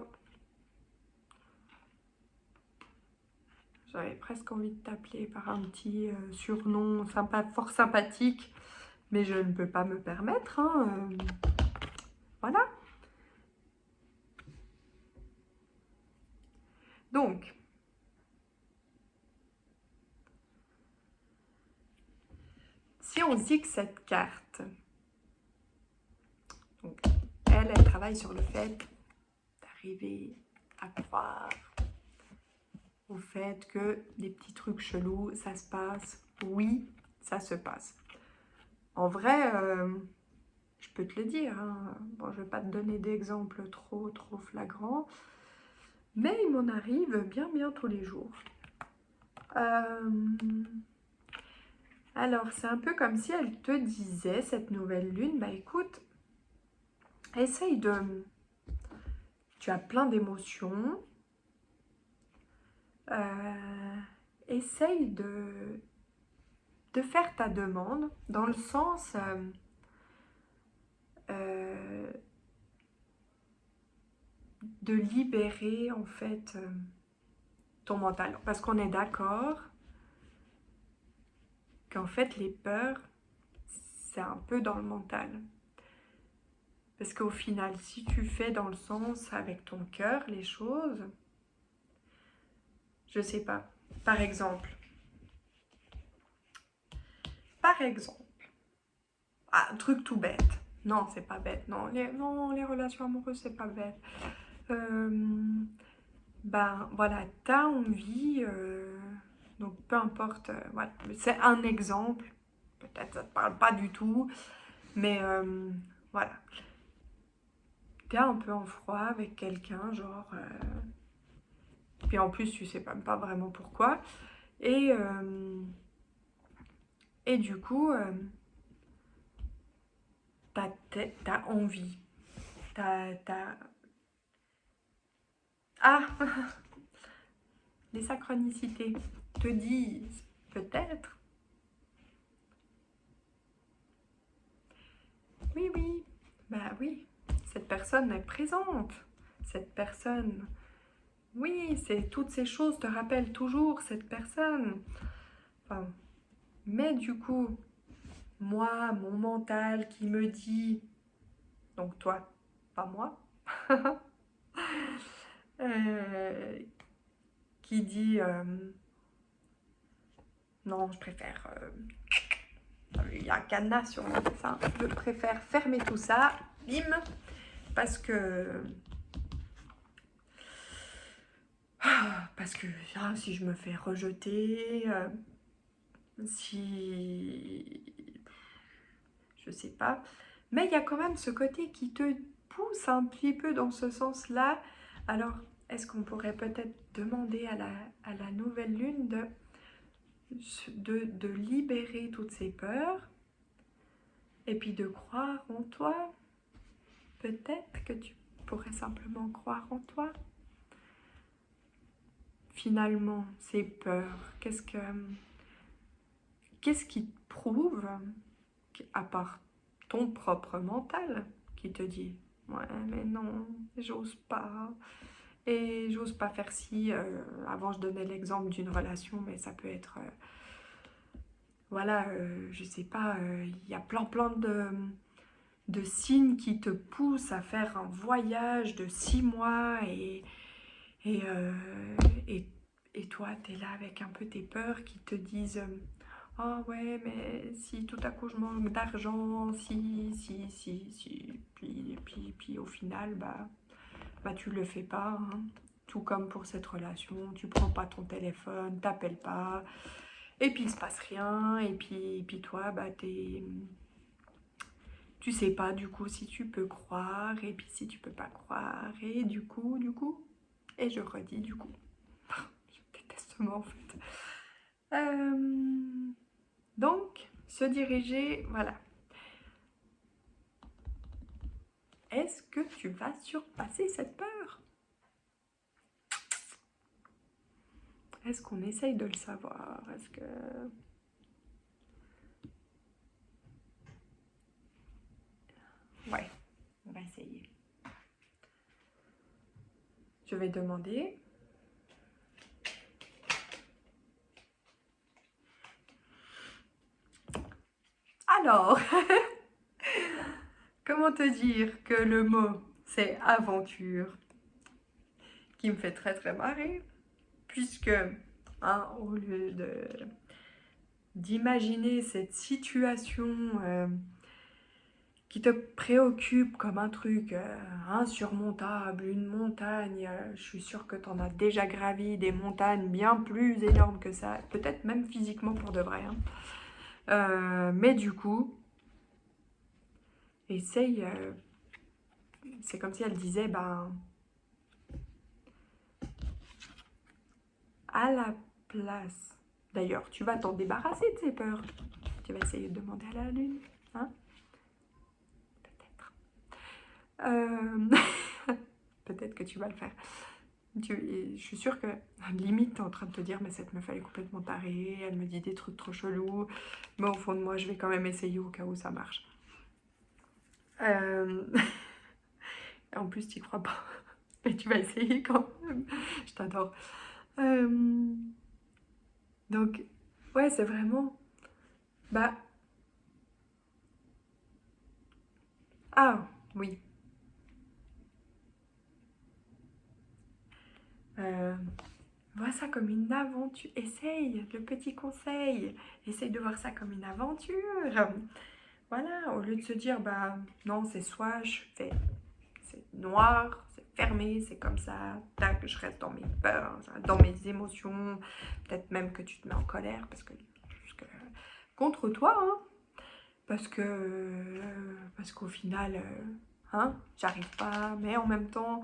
j'avais presque envie de t'appeler par un petit surnom fort sympathique, mais je ne peux pas me permettre. Hein, voilà. Donc, si on dit que cette carte, donc, elle travaille sur le fait d'arriver à croire au fait que des petits trucs chelous, ça se passe. Oui, ça se passe. En vrai, je peux te le dire. Hein. Bon, je ne vais pas te donner d'exemples trop flagrants, mais il m'en arrive bien tous les jours. Alors, c'est un peu comme si elle te disait, cette nouvelle lune, bah écoute, essaye de... Tu as plein d'émotions. Essaye de faire ta demande dans le sens de libérer en fait ton mental. Parce qu'on est d'accord qu'en fait les peurs, c'est un peu dans le mental. Parce qu'au final, si tu fais dans le sens avec ton cœur les choses, je sais pas, par exemple, un truc tout bête. Non, c'est pas bête. Non, les relations amoureuses, c'est pas bête. ben voilà, t'as envie, donc peu importe, voilà, c'est un exemple, peut-être ça te parle pas du tout, mais voilà, t'es un peu en froid avec quelqu'un, genre, puis en plus tu sais même pas vraiment pourquoi, et, euh, et du coup, t'as envie, t'as... Ah, les synchronicités te disent peut-être, oui, oui, bah oui, cette personne est présente, cette personne, oui, c'est toutes ces choses te rappellent toujours cette personne. Enfin, mais du coup, moi, mon mental qui me dit, donc toi, pas moi, euh, qui dit, non, je préfère, il y a un cadenas sur le dessin, je préfère fermer tout ça, bim, parce que si je me fais rejeter, si je sais pas, mais il y a quand même ce côté qui te pousse un petit peu dans ce sens-là. Alors, est-ce qu'on pourrait peut-être demander à la nouvelle lune de libérer toutes ces peurs et puis de croire en toi? Peut-être que tu pourrais simplement croire en toi. Finalement, ces peurs, qu'est-ce qui te prouve, à part ton propre mental, qui te dit ouais, mais non, j'ose pas. Et j'ose pas faire ci. Avant, je donnais l'exemple d'une relation, mais ça peut être. Voilà, je sais pas, il y a plein de signes qui te poussent à faire un voyage de 6 mois et, euh, et, et toi, tu es là avec un peu tes peurs qui te disent ah ouais, mais si tout à coup je manque d'argent, si. Puis au final, bah tu le fais pas. Hein. Tout comme pour cette relation, tu prends pas ton téléphone, t'appelles pas, et puis il se passe rien, et puis toi, bah tu sais pas du coup si tu peux croire, et puis si tu peux pas croire, et et je redis du coup. Je déteste ce mot en fait. Euh, donc, se diriger, voilà. Est-ce que tu vas surpasser cette peur? Est-ce qu'on essaye de le savoir? Est-ce que... Ouais, on va essayer. Je vais demander. Alors, comment te dire que le mot c'est aventure, qui me fait très très marrer, puisque hein, au lieu d'imaginer cette situation qui te préoccupe comme un truc insurmontable, une montagne, je suis sûre que tu en as déjà gravi des montagnes bien plus énormes que ça, peut-être même physiquement pour de vrai. Hein. Mais du coup, essaye, c'est comme si elle disait, ben, à la place, d'ailleurs, tu vas t'en débarrasser de ces peurs. Tu vas essayer de demander à la lune, hein? Peut-être. Peut-être que tu vas le faire. Je suis sûre que, limite, t'es en train de te dire, mais cette meuf, elle est complètement tarée, elle me dit des trucs trop chelous, mais au fond de moi, je vais quand même essayer au cas où ça marche. En plus, tu crois pas, mais tu vas essayer quand même. Je t'adore. Euh, Donc, ouais, c'est vraiment... Bah, ah, oui. Euh, Vois ça comme une aventure. Essaye, le petit conseil. Essaye de voir ça comme une aventure. Voilà, au lieu de se dire, bah non, c'est soit je fais, c'est noir, c'est fermé, c'est comme ça, tac, je reste dans mes peurs, dans mes émotions, peut-être même que tu te mets en colère parce que contre toi, hein, parce qu'au final, hein, j'arrive pas, mais en même temps,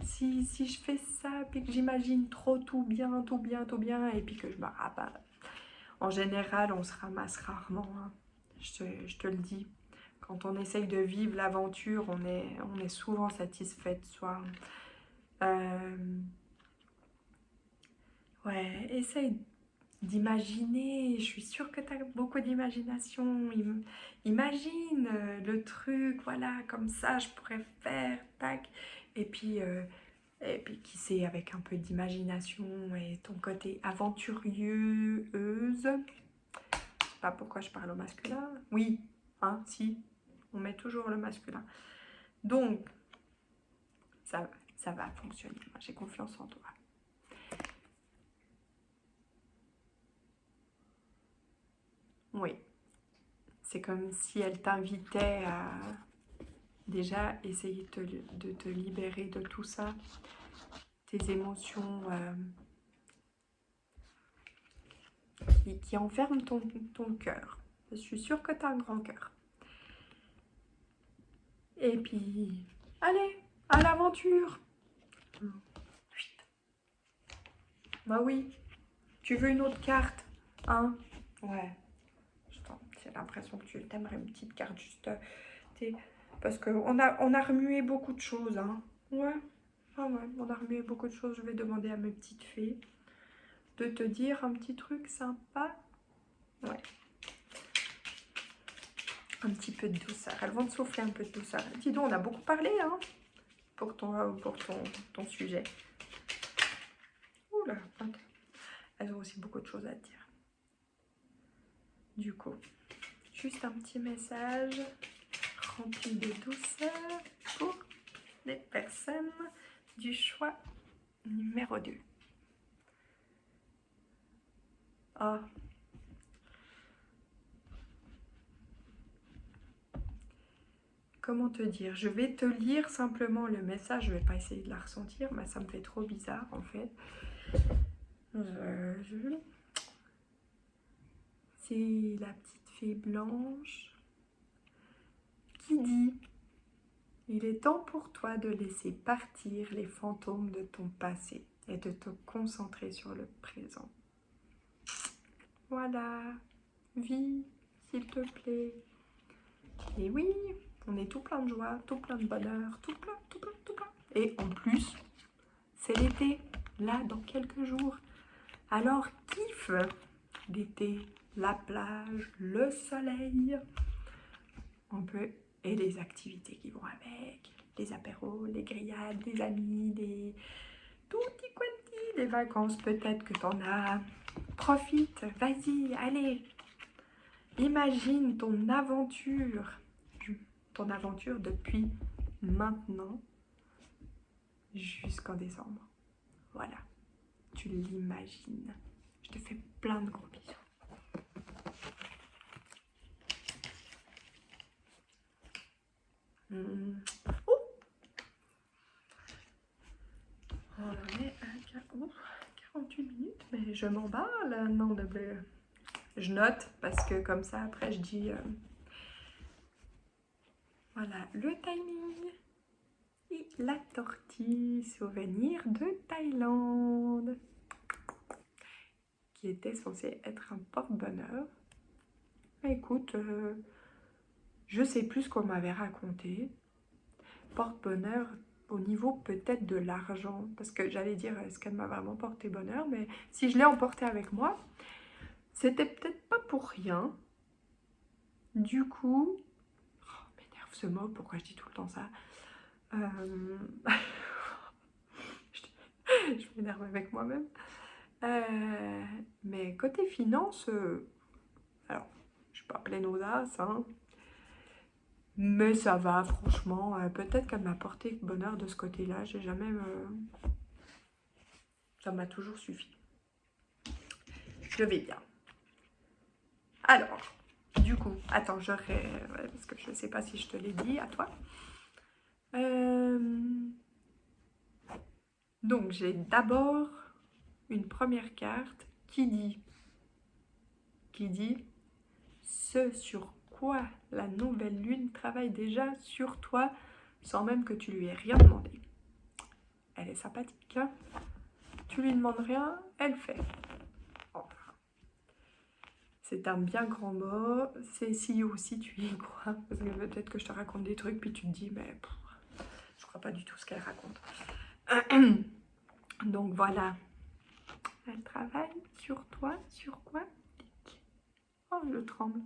si je fais ça, puis que j'imagine trop tout bien, tout bien, tout bien, et puis que je me rabats, en général, on se ramasse rarement, hein, je te le dis. Quand on essaye de vivre l'aventure, on est souvent satisfait de soi. Ouais, essaye d'imaginer. Je suis sûre que tu as beaucoup d'imagination. Imagine le truc, voilà, comme ça, je pourrais faire, tac. Et puis qui sait, avec un peu d'imagination et ton côté aventureuse. Je sais pas pourquoi je parle au masculin. Oui, hein, si, on met toujours le masculin. Donc, ça va fonctionner. J'ai confiance en toi. Oui, c'est comme si elle t'invitait à déjà essayer de te libérer de tout ça, tes émotions qui enferment ton cœur. Je suis sûre que tu as un grand cœur. Et puis, allez, à l'aventure. Bah oui, tu veux une autre carte, hein? Ouais. J'ai l'impression que tu t'aimerais une petite carte juste... parce qu'on on a remué beaucoup de choses, hein. Ouais. Ah ouais, on a remué beaucoup de choses. Je vais demander à mes petites fées de te dire un petit truc sympa. Ouais. Un petit peu de douceur. Elles vont te souffler un peu de douceur. Dis donc, on a beaucoup parlé, hein, pour ton sujet. Oula, elles ont aussi beaucoup de choses à te dire. Du coup, juste un petit message rempli de douceur pour les personnes du choix numéro 2. Oh. Comment te dire? Je vais te lire simplement le message. Je vais pas essayer de la ressentir, mais ça me fait trop bizarre en fait. C'est la petite fée blanche qui dit: il est temps pour toi de laisser partir les fantômes de ton passé et de te concentrer sur le présent. Voilà, vis, s'il te plaît. Et oui, on est tout plein de joie, tout plein de bonheur, tout plein, tout plein, tout plein. Et en plus, c'est l'été, là, dans quelques jours. Alors, kiffe l'été, la plage, le soleil, un peu, et les activités qui vont avec, les apéros, les grillades, les amis, les tutti quanti, les vacances peut-être que t'en as. Profite, vas-y, allez. Imagine ton aventure depuis maintenant jusqu'en décembre. Voilà, tu l'imagines. Je te fais plein de gros bisous. Oh, on en est à 48 minutes, mais je m'emballe. Non, je note parce que comme ça, après, je dis... voilà, le timing. Et la tortille souvenir de Thaïlande, qui était censée être un porte-bonheur. Écoute, je sais plus ce qu'on m'avait raconté. Porte-bonheur au niveau peut-être de l'argent, parce que j'allais dire, est-ce qu'elle m'a vraiment porté bonheur, mais si je l'ai emporté avec moi, c'était peut-être pas pour rien. Du coup, m'énerve ce mot, pourquoi je dis tout le temps ça? Je m'énerve avec moi-même. Mais côté finance, alors, je suis pas pleine aux as, hein, mais ça va, franchement. Peut-être qu'elle m'a porté bonheur de ce côté-là. J'ai jamais... Ça m'a toujours suffi. Je vais bien. Alors, du coup, attends, parce que je ne sais pas si je te l'ai dit à toi. Donc, j'ai d'abord une première carte qui dit ce sur quoi la nouvelle lune travaille déjà sur toi sans même que tu lui aies rien demandé. Elle est sympathique, hein? Tu lui demandes rien, elle fait. Enfin, c'est un bien grand mot. C'est si aussi tu y crois. Parce que peut-être que je te raconte des trucs, puis tu te dis, mais je crois pas du tout ce qu'elle raconte. Donc voilà. Elle travaille sur toi, sur quoi? Oh, je tremble.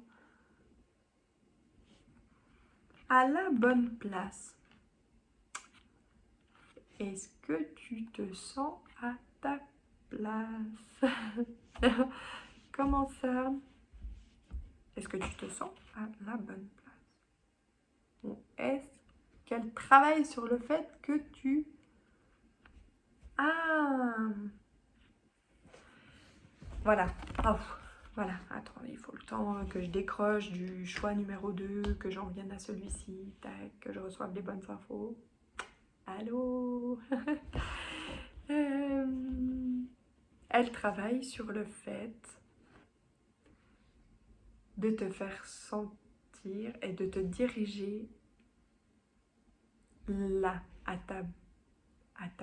À la bonne place. Est-ce que tu te sens à ta place? Comment ça? Est-ce que tu te sens à la bonne place? Ou est-ce qu'elle travaille sur le fait que tu... Ah! Voilà. Oh, voilà. Attends, il faut le temps que je décroche du choix numéro 2, que j'en vienne à celui-ci, tac, que je reçoive les bonnes infos. Allô? Elle travaille sur le fait de te faire sentir et de te diriger là, à ta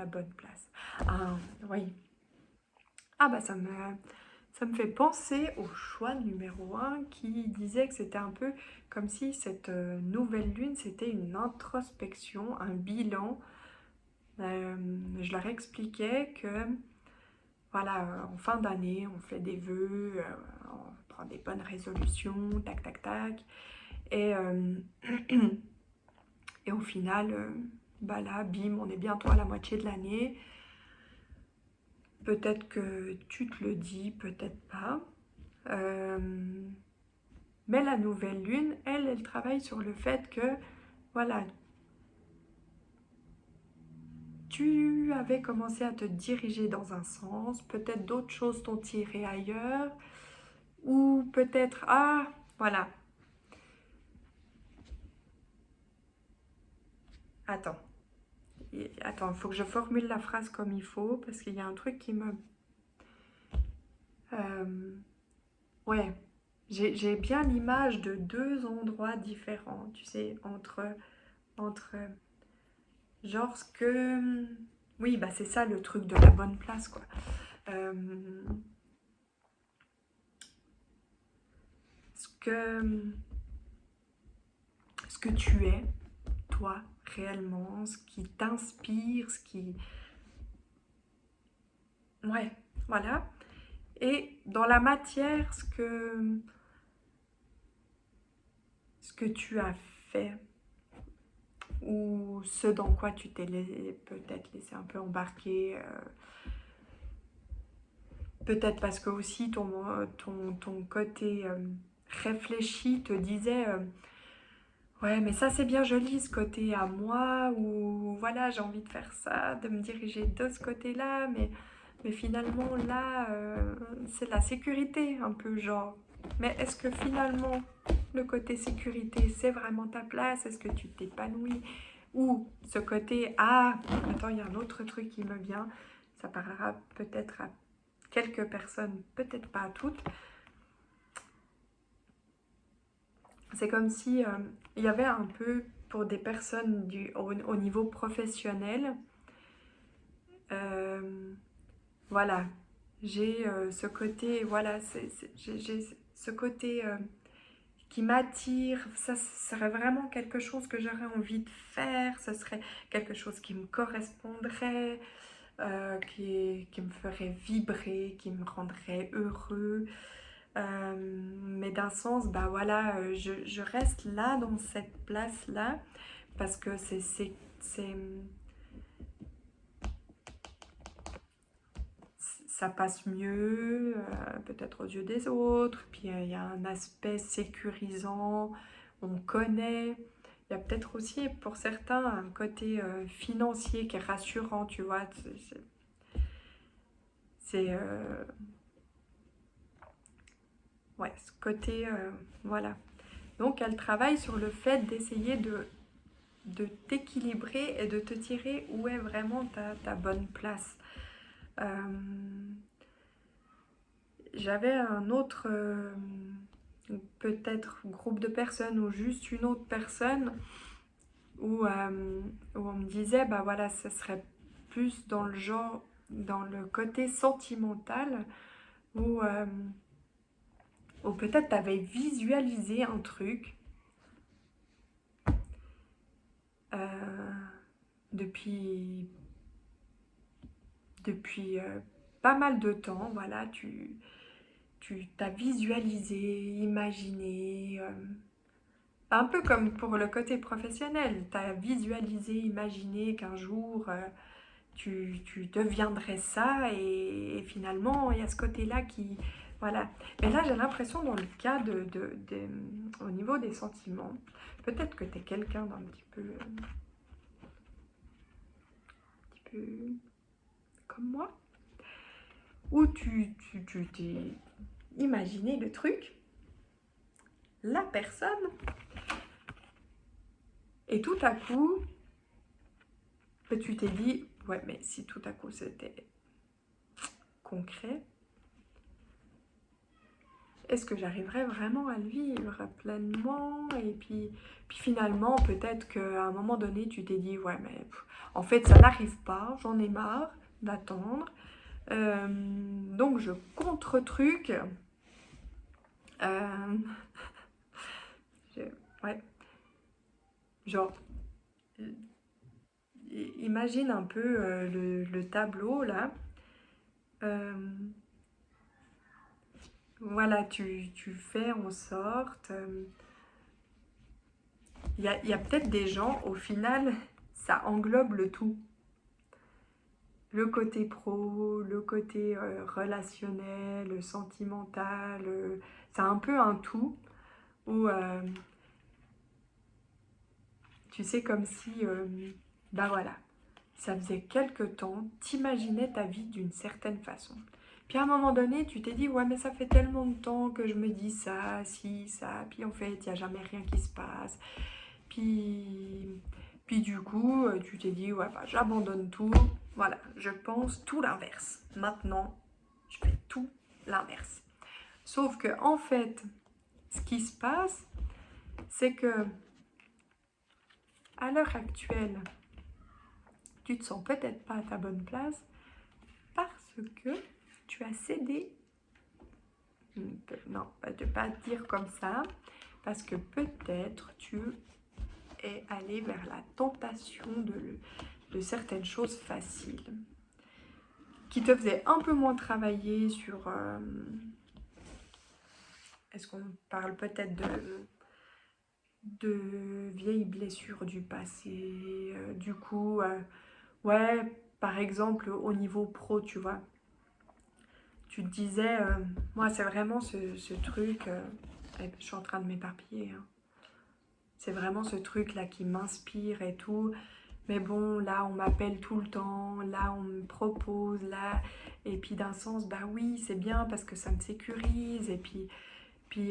bonne place. Ah, oui. Ah bah ça me fait penser au choix numéro 1 qui disait que c'était un peu comme si cette nouvelle lune, c'était une introspection, un bilan. Je leur expliquais que, voilà, en fin d'année, on fait des vœux, on prend des bonnes résolutions, tac, tac, tac. Et, et au final, bah là, bim, on est bientôt à la moitié de l'année. Peut-être que tu te le dis, peut-être pas. Mais la nouvelle lune, elle travaille sur le fait que, voilà, tu avais commencé à te diriger dans un sens, peut-être d'autres choses t'ont tiré ailleurs, ou peut-être, ah, voilà. Attends, il faut que je formule la phrase comme il faut, parce qu'il y a un truc qui me... ouais, j'ai bien l'image de deux endroits différents, tu sais, entre genre ce que... Oui, bah c'est ça le truc de la bonne place, quoi. Euh, ce que tu es, toi, réellement, ce qui t'inspire, ce qui... Ouais, voilà. Et dans la matière, ce que tu as fait, ou ce dans quoi tu t'es peut-être laissé un peu embarquer, peut-être parce que aussi ton côté réfléchi te disait ouais, mais ça c'est bien joli ce côté à moi, ou voilà, j'ai envie de faire ça, de me diriger de ce côté-là, mais finalement là, c'est la sécurité un peu genre. Mais est-ce que finalement le côté sécurité c'est vraiment ta place? Est-ce que tu t'épanouis? Ou ce côté, ah, attends, il y a un autre truc qui me vient, ça parlera peut-être à quelques personnes, peut-être pas à toutes. C'est comme si il y avait un peu pour des personnes au niveau professionnel, voilà, j'ai ce côté, voilà, j'ai ce côté qui m'attire, ça serait vraiment quelque chose que j'aurais envie de faire, ce serait quelque chose qui me correspondrait, qui me ferait vibrer, qui me rendrait heureux. Mais d'un sens, bah voilà, je reste là dans cette place-là parce que ça passe mieux, peut-être aux yeux des autres. Puis il y a un aspect sécurisant, on connaît. Il y a peut-être aussi pour certains un côté financier qui est rassurant, tu vois. C'est ouais, ce côté, voilà. Donc elle travaille sur le fait d'essayer de t'équilibrer et de te tirer où est vraiment ta bonne place. J'avais un autre, peut-être groupe de personnes ou juste une autre personne où on me disait, bah voilà, ce serait plus dans le genre, dans le côté sentimental, où, où peut-être tu avais visualisé un truc euh, depuis, depuis pas mal de temps, voilà, tu t'as visualisé, imaginé, un peu comme pour le côté professionnel, tu as visualisé, imaginé qu'un jour tu deviendrais ça et finalement il y a ce côté-là qui... Voilà. Mais là j'ai l'impression dans le cas au niveau des sentiments, peut-être que tu es quelqu'un d'un petit peu comme moi, où tu t'es imaginé le truc, la personne, et tout à coup, tu t'es dit, ouais, mais si tout à coup c'était concret, est-ce que j'arriverais vraiment à le vivre pleinement? Et puis finalement, peut-être qu'à un moment donné, tu t'es dit, ouais, mais en fait, ça n'arrive pas, j'en ai marre d'attendre. Donc je contre-truc. Euh, ouais, genre, imagine un peu le tableau là. Euh, voilà, tu fais en sorte. Il y a peut-être des gens, au final, ça englobe le tout. Le côté pro, le côté relationnel, sentimental, c'est un peu un tout où tu sais comme si, bah voilà, ça faisait quelque temps, t'imaginais ta vie d'une certaine façon. Puis à un moment donné, tu t'es dit, ouais mais ça fait tellement de temps que je me dis ça, si, ça, puis en fait, il n'y a jamais rien qui se passe. Puis, puis du coup, tu t'es dit, ouais, bah, j'abandonne tout. Voilà, je pense tout l'inverse. Maintenant, je fais tout l'inverse. Sauf que, en fait, ce qui se passe, c'est que à l'heure actuelle, tu te sens peut-être pas à ta bonne place parce que tu as cédé. Non, je ne vais pas dire comme ça, parce que peut-être tu es allé vers la tentation de certaines choses faciles, qui te faisaient un peu moins travailler sur... est-ce qu'on parle peut-être de vieilles blessures du passé, du coup, ouais, par exemple, au niveau pro, tu vois, tu te disais, moi, c'est vraiment ce truc, je suis en train de m'éparpiller, hein. C'est vraiment ce truc-là qui m'inspire et tout. Mais bon, là, on m'appelle tout le temps, là, on me propose, là. Et puis d'un sens, bah oui, c'est bien parce que ça me sécurise. Et puis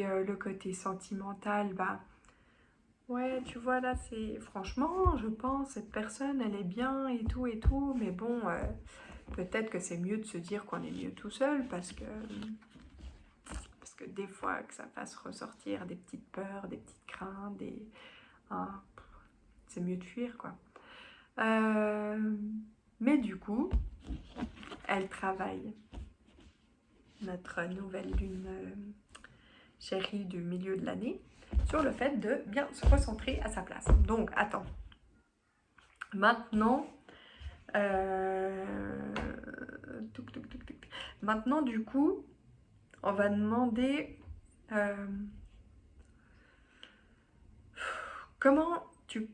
le côté sentimental, bah ouais, tu vois, là, c'est... Franchement, je pense, cette personne, elle est bien et tout et tout. Mais bon, peut-être que c'est mieux de se dire qu'on est mieux tout seul parce que des fois, que ça fasse ressortir des petites peurs, des petites craintes, hein, c'est mieux de fuir, quoi. Mais du coup, elle travaille, notre nouvelle lune chérie du milieu de l'année, sur le fait de bien se recentrer à sa place. Donc, attends. Maintenant, maintenant, du coup, on va demander comment tu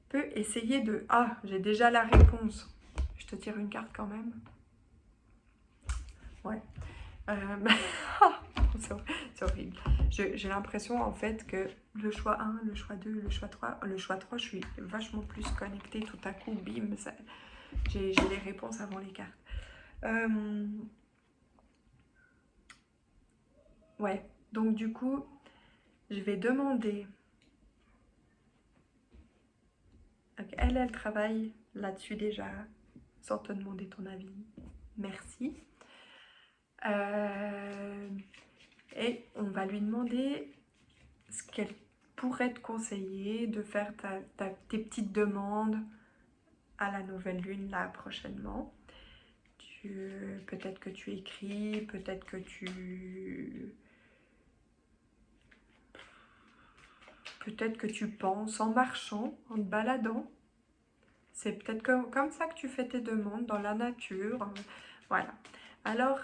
peux essayer de... Ah, j'ai déjà la réponse. Je te tire une carte quand même. Ouais. C'est horrible. J'ai l'impression en fait que le choix 1, le choix 2, le choix 3, je suis vachement plus connectée tout à coup, bim, j'ai les réponses avant les cartes. Ouais, donc du coup, je vais demander elle travaille là-dessus déjà, sans te demander ton avis. Merci. Et on va lui demander ce qu'elle pourrait te conseiller de faire tes petites demandes à la nouvelle lune là prochainement. Peut-être que tu écris, peut-être que tu penses en marchant, en te baladant. C'est peut-être comme ça que tu fais tes demandes dans la nature. Voilà. Alors,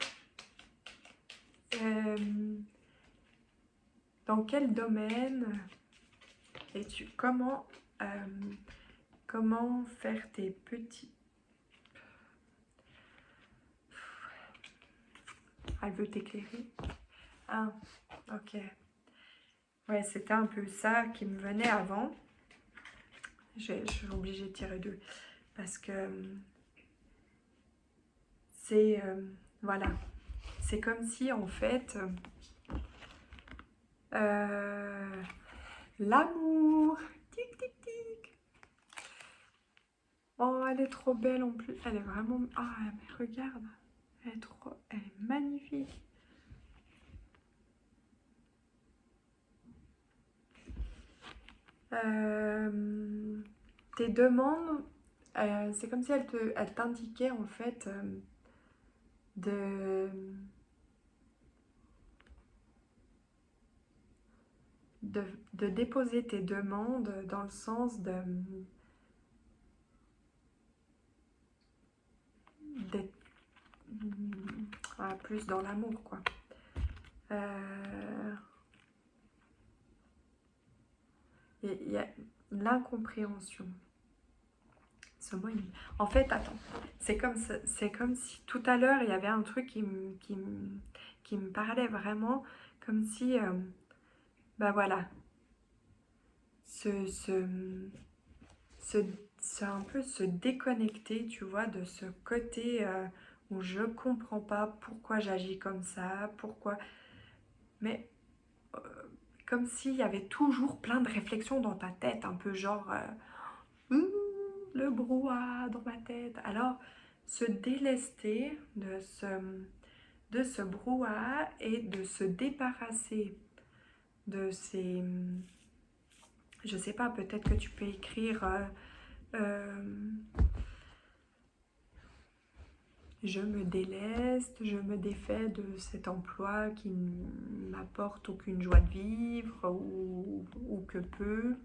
dans quel domaine es-tu? Comment faire tes petits... Elle veut t'éclairer? Ah, ok. Ouais, c'était un peu ça qui me venait avant. Je suis obligée de tirer deux. Parce que c'est... voilà. C'est comme si, en fait... l'amour. Tic, tic, tic. Oh, elle est trop belle en plus. Elle est vraiment... Ah, mais regarde. Elle est magnifique. Tes demandes, c'est comme si elle t'indiquait en fait de, de déposer tes demandes dans le sens d'être plus dans l'amour, quoi. Il y a l'incompréhension. Ce mot, en fait, attends, c'est comme si tout à l'heure, il y avait un truc qui me parlait vraiment, comme si, bah voilà, un peu se déconnecter, tu vois, de ce côté où je comprends pas pourquoi j'agis comme ça, mais comme s'il y avait toujours plein de réflexions dans ta tête, un peu genre le brouhaha dans ma tête. Alors, se délester de ce brouhaha et de se débarrasser de ces... Je sais pas, peut-être que tu peux écrire... je me déleste, je me défais de cet emploi qui ne m'apporte aucune joie de vivre ou que peu.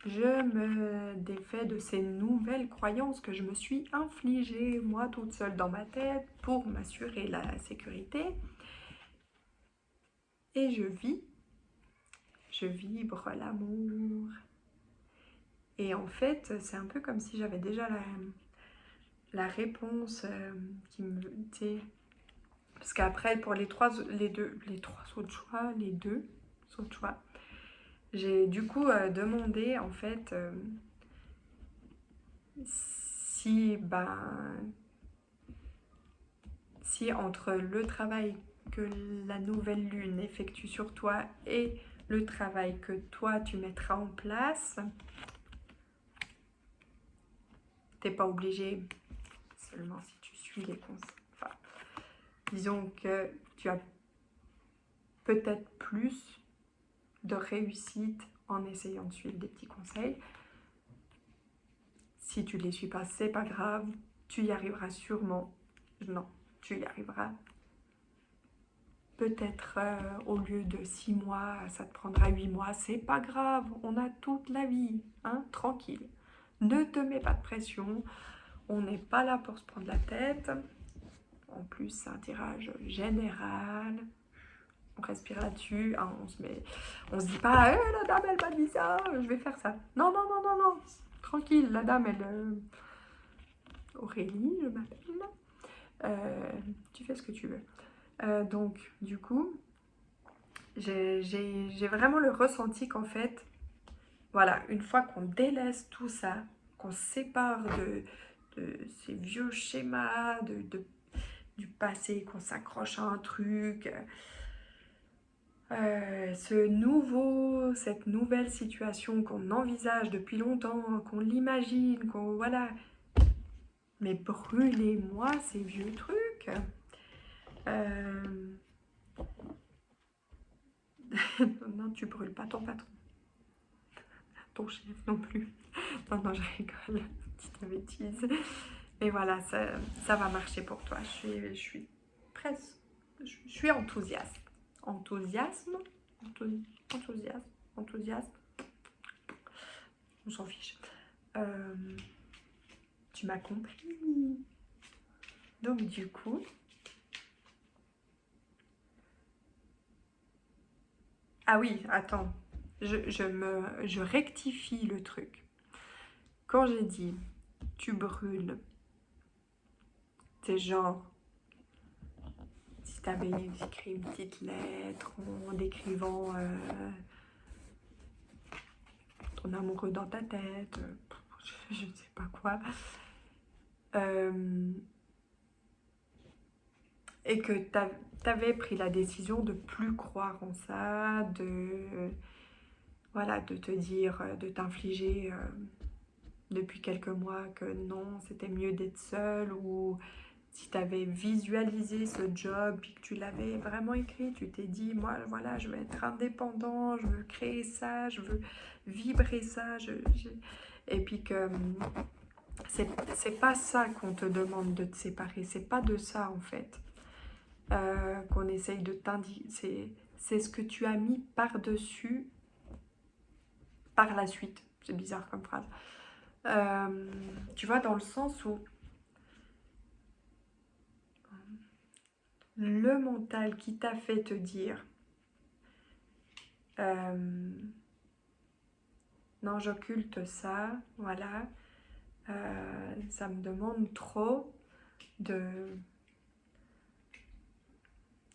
Je me défais de ces nouvelles croyances que je me suis infligées, moi, toute seule dans ma tête, pour m'assurer la sécurité. Et je vibre l'amour. Et en fait, c'est un peu comme si j'avais déjà la réponse qui me... Parce qu'après, pour les trois autres choix, les deux autres choix, j'ai du coup demandé en fait si entre le travail que la nouvelle lune effectue sur toi et le travail que toi tu mettras en place, t'es pas obligé, seulement si tu suis les conseils. Enfin, disons que tu as peut-être plus de réussite en essayant de suivre des petits conseils. Si tu ne les suis pas, c'est pas grave, tu y arriveras sûrement. Non, tu y arriveras. Peut-être au lieu de 6 mois, ça te prendra 8 mois, c'est pas grave, on a toute la vie, hein, tranquille. Ne te mets pas de pression, on n'est pas là pour se prendre la tête. En plus, c'est un tirage général. On respire là-dessus, hein, on se dit pas la dame elle m'a dit ça, je vais faire ça. Non, non, non, non, non, tranquille, la dame elle... Aurélie, je m'appelle. Tu fais ce que tu veux. Donc, du coup, j'ai vraiment le ressenti qu'en fait, voilà, une fois qu'on délaisse tout ça, qu'on se sépare de ces vieux schémas, du passé, qu'on s'accroche à un truc, cette nouvelle situation qu'on envisage depuis longtemps, qu'on l'imagine, qu'on voilà. Mais brûlez-moi ces vieux trucs. Non, tu brûles pas ton patron, ton chef non plus. Non, non, je rigole, petite bêtise. Mais voilà, ça va marcher pour toi. Je suis presque, je suis enthousiaste. Enthousiasme, enthousiasme, enthousiasme. On s'en fiche. Tu m'as compris. Donc du coup, ah oui, attends, je rectifie le truc. Quand j'ai dit tu brûles, c'est genre si t'avais écrit une petite lettre en décrivant ton amoureux dans ta tête, je ne sais pas quoi, et que t'avais pris la décision de plus croire en ça, voilà, de te dire, de t'infliger depuis quelques mois que non, c'était mieux d'être seule, ou si tu avais visualisé ce job et que tu l'avais vraiment écrit, tu t'es dit, moi, voilà, je veux être indépendant, je veux créer ça, je veux vibrer ça, et puis que c'est pas ça qu'on te demande de te séparer, c'est pas de ça en fait qu'on essaye de t'indiquer, c'est ce que tu as mis par-dessus par la suite. C'est bizarre comme phrase. Tu vois, dans le sens où le mental qui t'a fait te dire non, j'occulte ça, voilà, ça me demande trop de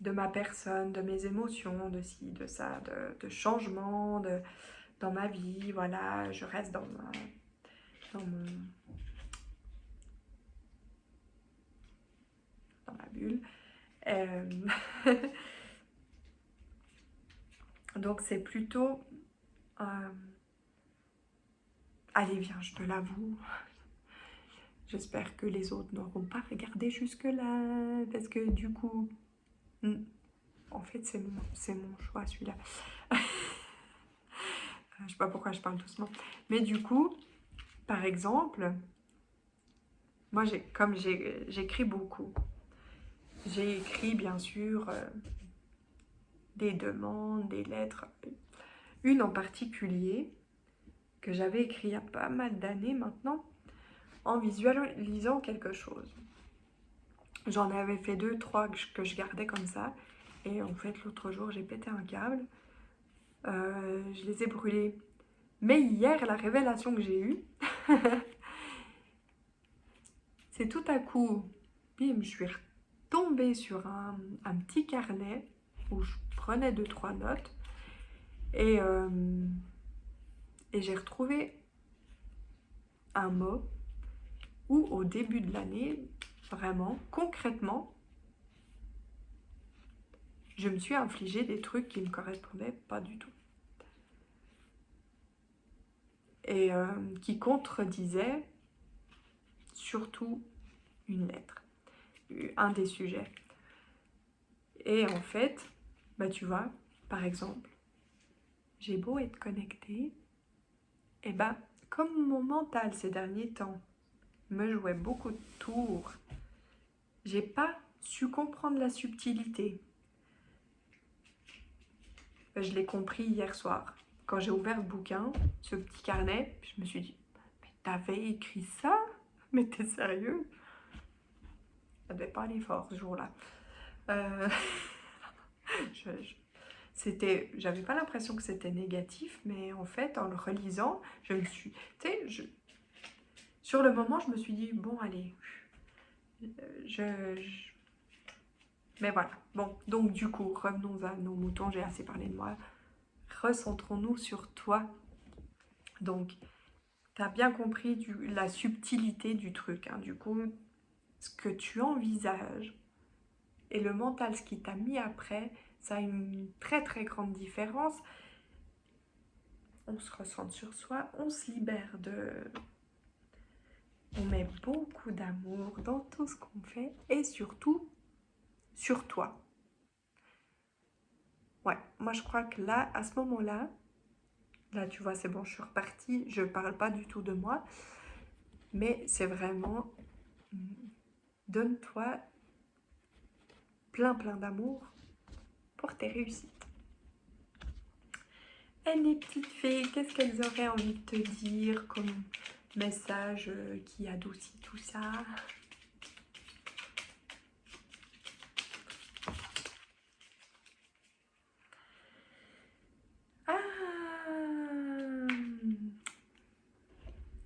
ma personne, de mes émotions, de ci, de ça, de changement dans ma vie, voilà, je reste dans ma bulle. Donc c'est plutôt allez, viens, je te l'avoue. J'espère que les autres n'auront pas regardé jusque-là, parce que du coup, en fait, c'est mon choix, celui-là. Je sais pas pourquoi je parle doucement. Mais du coup, par exemple, moi, comme j'écris beaucoup, j'ai écrit, bien sûr, des demandes, des lettres. Une en particulier, que j'avais écrit il y a pas mal d'années maintenant, en visualisant quelque chose. J'en avais fait 2, 3 que je gardais comme ça. Et en fait, l'autre jour, j'ai pété un câble. Je les ai brûlés. Mais hier, la révélation que j'ai eue, c'est tout à coup, bim, je suis retombée sur un petit carnet où je prenais 2, 3 notes. Et j'ai retrouvé un mot où, au début de l'année, vraiment, concrètement, je me suis infligé des trucs qui ne me correspondaient pas du tout. Et qui contredisaient surtout une lettre, un des sujets. Et en fait, bah tu vois, par exemple, j'ai beau être connectée, et bah comme mon mental ces derniers temps me jouait beaucoup de tours, j'ai pas su comprendre la subtilité. Je l'ai compris hier soir. Quand j'ai ouvert le bouquin, ce petit carnet, je me suis dit, mais t'avais écrit ça? Mais t'es sérieux? Ça devait pas aller fort ce jour-là. J'avais pas l'impression que c'était négatif, mais en fait, en le relisant, je me suis, tu sais, sur le moment, je me suis dit, bon, allez, mais voilà. Bon, donc du coup, revenons à nos moutons, j'ai assez parlé de moi. Recentrons-nous sur toi. Donc, tu as bien compris la subtilité du truc, hein. Du coup, ce que tu envisages et le mental, ce qui t'a mis après, Ça a une très très grande différence. On se recentre sur soi, on se libère de... On met beaucoup d'amour dans tout ce qu'on fait et surtout sur toi. Ouais, moi je crois que là, à ce moment-là, là tu vois, c'est bon, je suis repartie, je parle pas du tout de moi, mais c'est vraiment, donne-toi plein d'amour pour tes réussites. Et les petites fées, qu'est-ce qu'elles auraient envie de te dire comme message qui adoucit tout ça? Ah,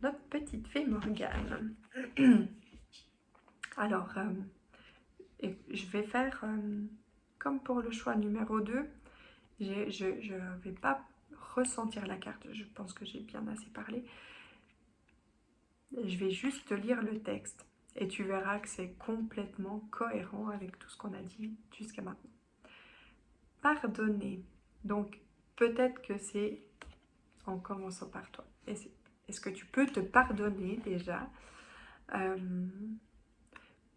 notre petite fée Morgane. Alors, je vais faire comme pour le choix numéro 2. Je ne vais pas ressentir la carte, je pense que j'ai bien assez parlé. Je vais juste lire le texte et tu verras que c'est complètement cohérent avec tout ce qu'on a dit jusqu'à maintenant. Pardonner. Donc, peut-être que c'est en commençant par toi. Est-ce que tu peux te pardonner déjà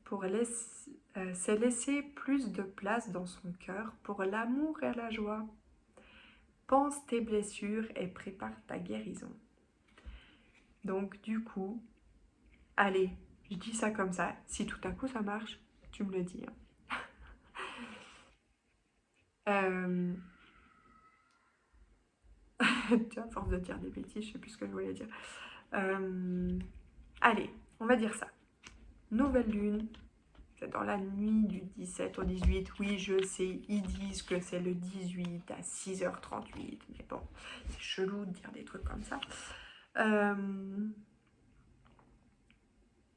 pour c'est laisser plus de place dans son cœur pour l'amour et la joie. Pense tes blessures et prépare ta guérison. Donc du coup, allez, je dis ça comme ça. Si tout à coup ça marche, tu me le dis. Tu vois, à force de dire des bêtises, je sais plus ce que je voulais dire. Allez, on va dire ça. Nouvelle lune, c'est dans la nuit du 17 au 18. Oui, je sais, ils disent que c'est le 18 à 6h38. Mais bon, c'est chelou de dire des trucs comme ça.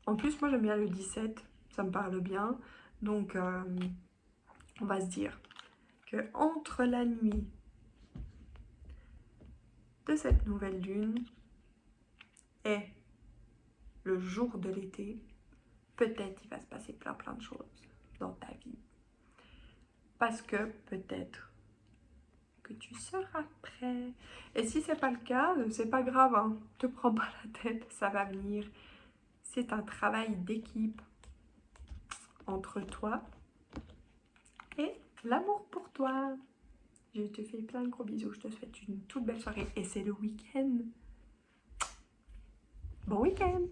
En plus, moi j'aime bien le 17, ça me parle bien. Donc, on va se dire que entre la nuit de cette nouvelle lune et le jour de l'été, peut-être il va se passer plein de choses dans ta vie. Parce que peut-être que tu seras prêt. Et si c'est pas le cas, c'est pas grave, hein. Te prends pas la tête, ça va venir. C'est un travail d'équipe entre toi et l'amour pour toi. Je te fais plein de gros bisous, je te souhaite une toute belle soirée et c'est le week-end. Bon week-end!